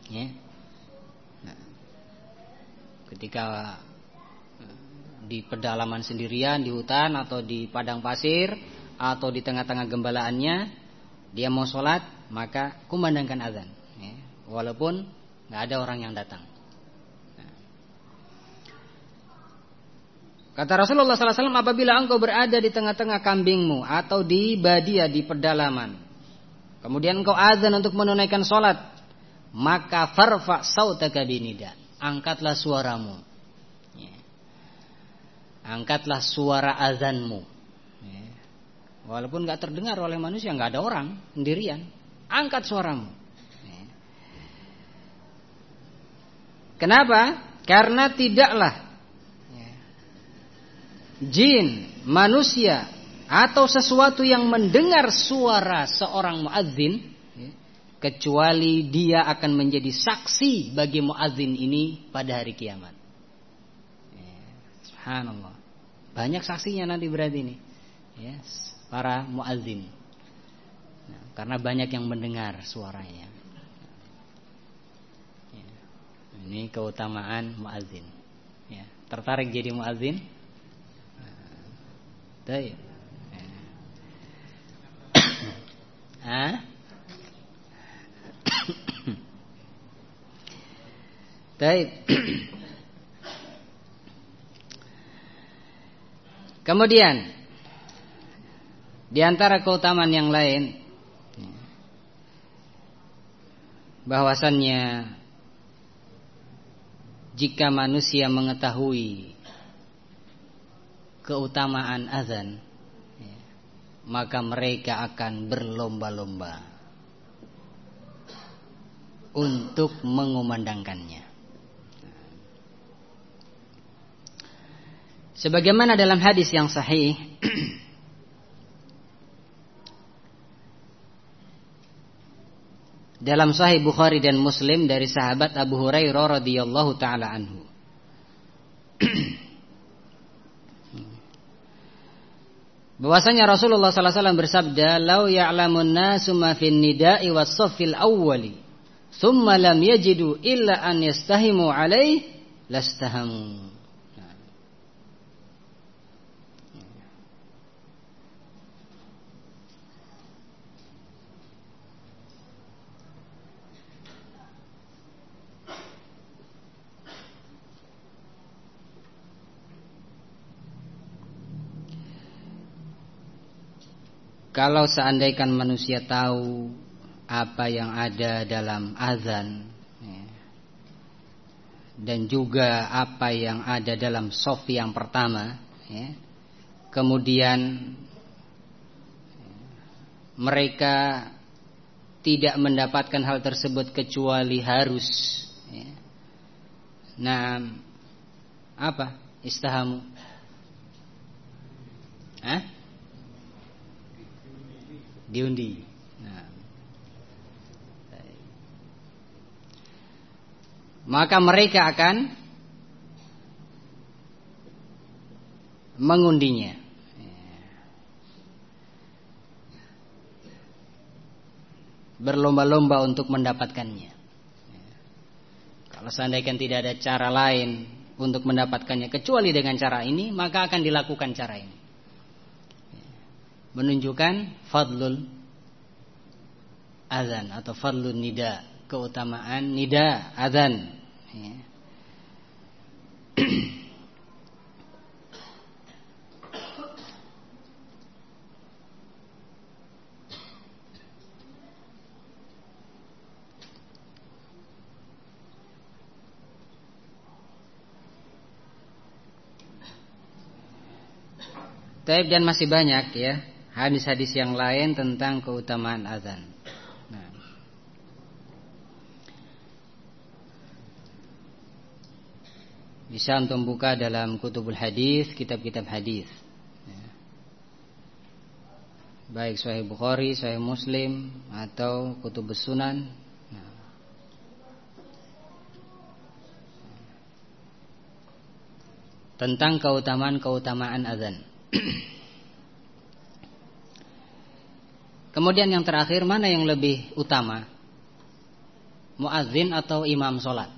Ya. Nah, ketika di pedalaman sendirian, di hutan atau di padang pasir atau di tengah-tengah gembalaannya, dia mau sholat, maka kumandangkan azan. Ya. Walaupun nggak ada orang yang datang. Kata Rasulullah sallallahu alaihi wasallam, apabila engkau berada di tengah-tengah kambingmu atau di badiah, di pedalaman, kemudian engkau azan untuk menunaikan sholat, maka farfa sautaka binida, angkatlah suaramu, ya. Angkatlah suara azanmu, ya. Walaupun gak terdengar oleh manusia, gak ada orang, sendirian, angkat suaramu, ya. Kenapa? Karena tidaklah jin, manusia atau sesuatu yang mendengar suara seorang muadzin, kecuali dia akan menjadi saksi bagi muadzin ini pada hari kiamat. Subhanallah, banyak saksinya nanti berarti ini, yes, para muadzin, nah, karena banyak yang mendengar suaranya. Ini keutamaan muadzin, ya. Tertarik jadi muadzin? Baik. Baik. Kemudian di antara keutamaan yang lain, bahwasannya jika manusia mengetahui keutamaan azan, maka mereka akan berlomba-lomba untuk mengumandangkannya. Sebagaimana dalam hadis yang sahih dalam Sahih Bukhari dan Muslim dari sahabat Abu Hurairah radhiyallahu taala anhu, Bahwasanya Rasulullah sallallahu alaihi wasallam bersabda, "Lau ya'lamun nasu ma fin nida'i was-saffil awwali, tsumma lam yajidu illa an yastahimu 'alaihi lastahamu." Kalau seandainya manusia tahu apa yang ada dalam azan, dan juga apa yang ada dalam shaf yang pertama, kemudian mereka tidak mendapatkan hal tersebut kecuali harus, nah apa istahamu? Diundi. Nah. Maka mereka akan mengundinya. Berlomba-lomba untuk mendapatkannya. Kalau seandainya tidak ada cara lain untuk mendapatkannya kecuali dengan cara ini, maka akan dilakukan cara ini. Menunjukkan fadlul azan atau fadlun nida, keutamaan nida azan. Taib, dan masih banyak ya hadis-hadis yang lain tentang keutamaan azan. Nah. Bisa untuk buka dalam kutubul hadis, kitab-kitab hadis. Baik Sahih Bukhari, Sahih Muslim atau Kutubus Sunan. Nah. Tentang keutamaan azan. Kemudian yang terakhir, mana yang lebih utama? Muadzin atau imam sholat?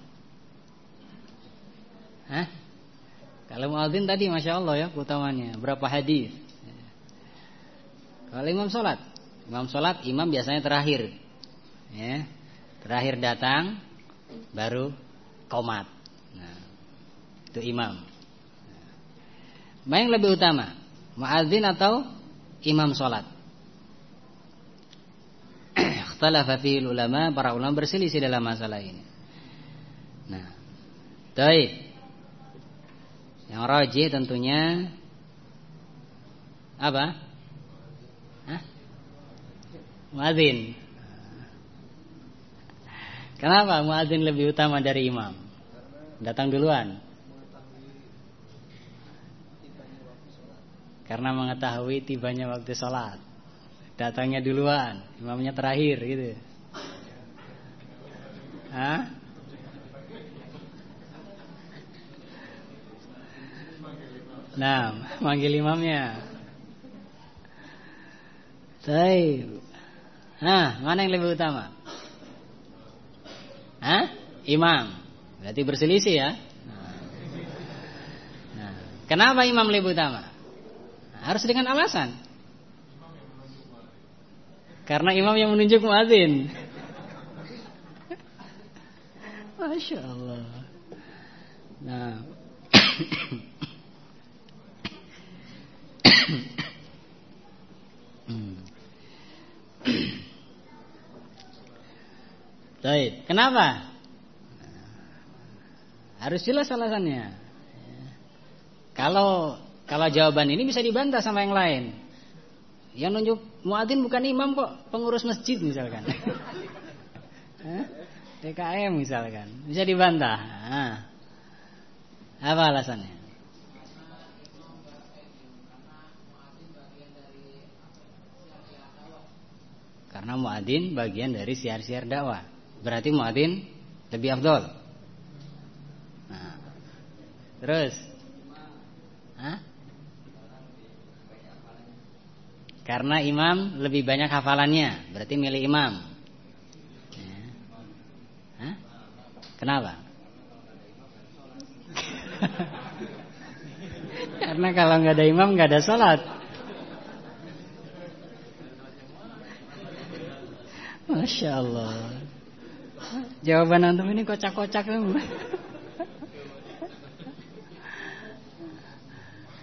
Kalau muadzin tadi Masya Allah ya utamanya, berapa hadis. Kalau imam sholat, imam biasanya terakhir, terakhir datang, baru qomat. Nah, itu imam. Mana yang lebih utama, muadzin atau imam sholat? Ikhtalafa fihi ulama, para ulama berselisih dalam masalah ini. Nah, baik. Yang rajih tentunya apa? Muadzin. Kenapa muadzin lebih utama dari imam? Datang duluan. Karena mengetahui tibanya waktu sholat. Datangnya duluan, imamnya terakhir gitu. Nah, manggil imamnya. Baik. Mana yang lebih utama? Imam. Berarti berselisih ya. Nah, kenapa imam lebih utama? Harus dengan alasan. Karena imam yang menunjuk muadzin. Masya Allah. Nah. Baik, kenapa? Harus jelas alasannya. Kalau jawaban ini bisa dibantah sama yang lain. Yang nunjuk muadzin bukan imam kok, pengurus masjid misalkan. TKM misalkan, bisa dibantah. Apa alasannya? Karena muadzin bagian dari siar-siar dakwah. Berarti muadzin lebih afdol. Terus Karena imam lebih banyak hafalannya, berarti milih imam. Hah? Kenapa? Karena kalau nggak ada imam nggak ada sholat. Masya Allah. Jawaban antum ini kocak-kocak.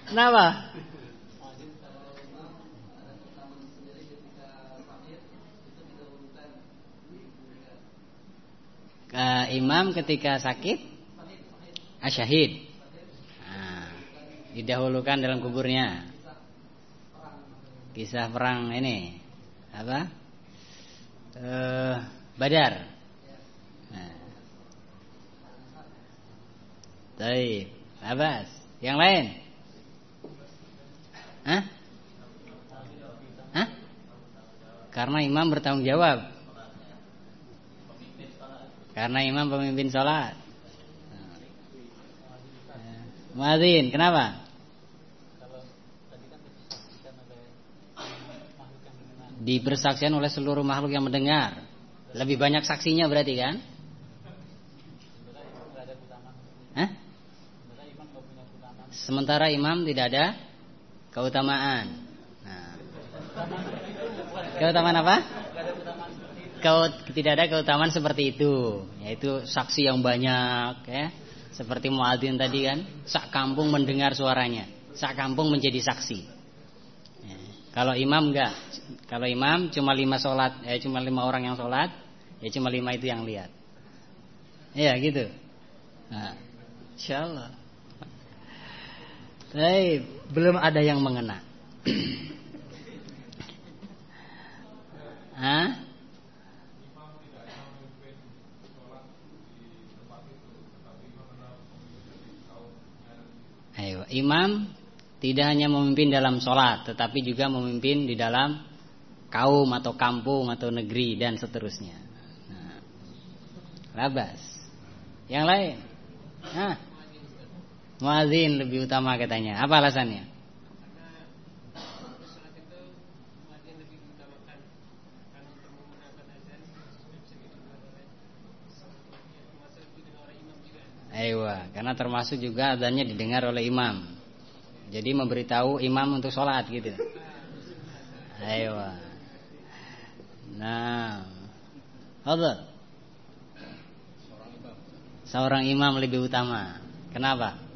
Kenapa? Imam ketika sakit asyahid, didahulukan dalam kuburnya. Kisah perang ini apa? Badar. Baik, Abbas. Yang lain? Hah? Karena imam bertanggung jawab. Karena imam pemimpin sholat. Muadzin, kenapa? Dipersaksikan oleh seluruh makhluk yang mendengar. Lebih banyak saksinya berarti kan? Hah? Sementara imam tidak ada keutamaan. Nah. Keutamaan apa? Tidak ada keutamaan seperti itu, yaitu saksi yang banyak, ya. Seperti muadzin tadi kan, sak kampung mendengar suaranya, sak kampung menjadi saksi. Ya. Kalau imam enggak, kalau imam cuma 5 orang yang sholat, ya cuma 5 itu yang lihat. Ya gitu. Nah, insyaallah. Tapi belum ada yang mengena. Hah? Ayo, imam tidak hanya memimpin dalam sholat, tetapi juga memimpin di dalam kaum atau kampung atau negeri dan seterusnya. Nah, labas. Yang lain? Nah, muadzin lebih utama katanya. Apa alasannya? Aywa, karena termasuk juga adzannya didengar oleh imam. Jadi memberitahu imam untuk sholat gitu. Aywa. Nah, apa? Seorang imam lebih utama. Kenapa?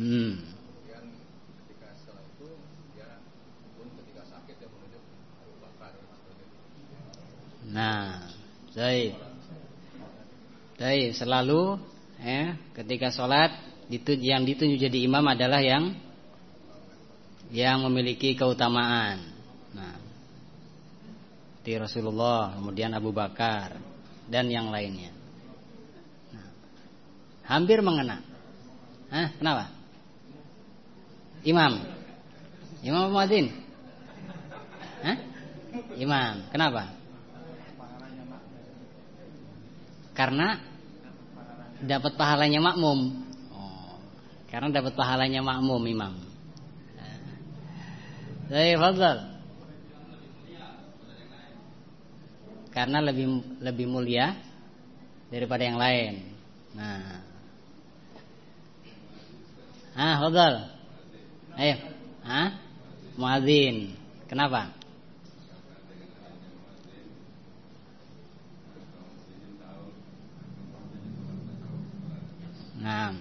Kemudian ketika setelah itu dia pun ketika sakit dia menunjuk Abu Bakar. Nah, baik. Selalu ketika sholat yang ditunjuk jadi imam adalah yang memiliki keutamaan. Nah, di Rasulullah, kemudian Abu Bakar dan yang lainnya. Nah, hampir mengena. Kenapa? Imam muadzin. Imam. Kenapa? Karena dapat pahalanya makmum. Karena dapat pahalanya makmum imam. Baik, fadhal. Karena lebih mulia daripada yang lain. Nah. Fadhal. Ayo. Muadzin. Kenapa? Nah.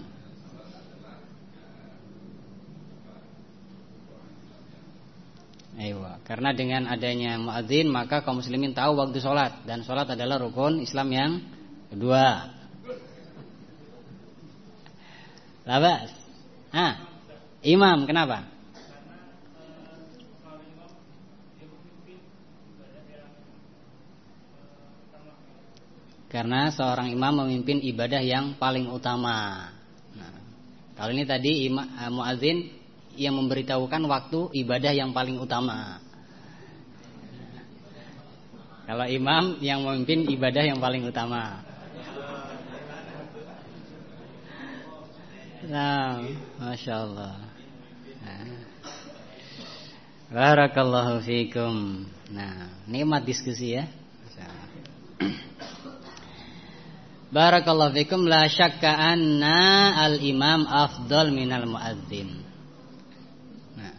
Ayo, karena dengan adanya muadzin maka kaum muslimin tahu waktu sholat, dan sholat adalah rukun Islam yang kedua. Labas. Imam, kenapa? Karena seorang imam memimpin ibadah yang paling utama. Nah, kalau ini tadi muadzin yang memberitahukan waktu ibadah yang paling utama. Kalau imam yang memimpin ibadah yang paling utama. Nah, Masya Allah. Barakallahu fikum. Nah, nikmat diskusi ya. Barakallahu fikum. La syakka anna al-imam afdal minal muadzin. Nah,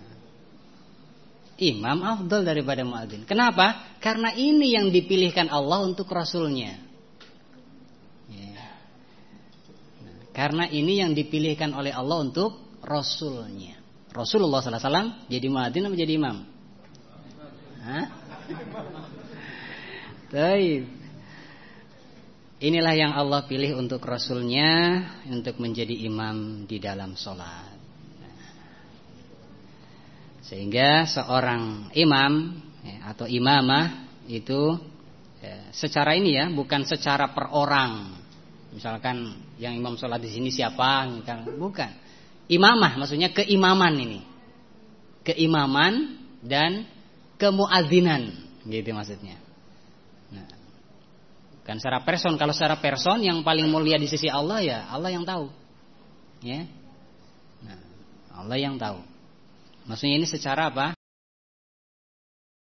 imam afdal daripada muadzin. Kenapa? Karena ini yang dipilihkan Allah untuk Rasulnya. Karena ini yang dipilihkan oleh Allah untuk Rasulnya. Rasulullah SAW jadi muadzin atau jadi imam? Baik. Inilah yang Allah pilih untuk Rasulnya untuk menjadi imam di dalam sholat. Sehingga seorang imam atau imamah itu secara ini ya, bukan secara per orang. Misalkan yang imam sholat di sini siapa? Bukan. Imamah maksudnya keimaman ini. Keimaman dan kemuadzinan gitu maksudnya. Nah, bukan secara person. Kalau secara person yang paling mulia di sisi Allah ya Allah yang tahu. Ya. Nah, Allah yang tahu. Maksudnya ini secara apa?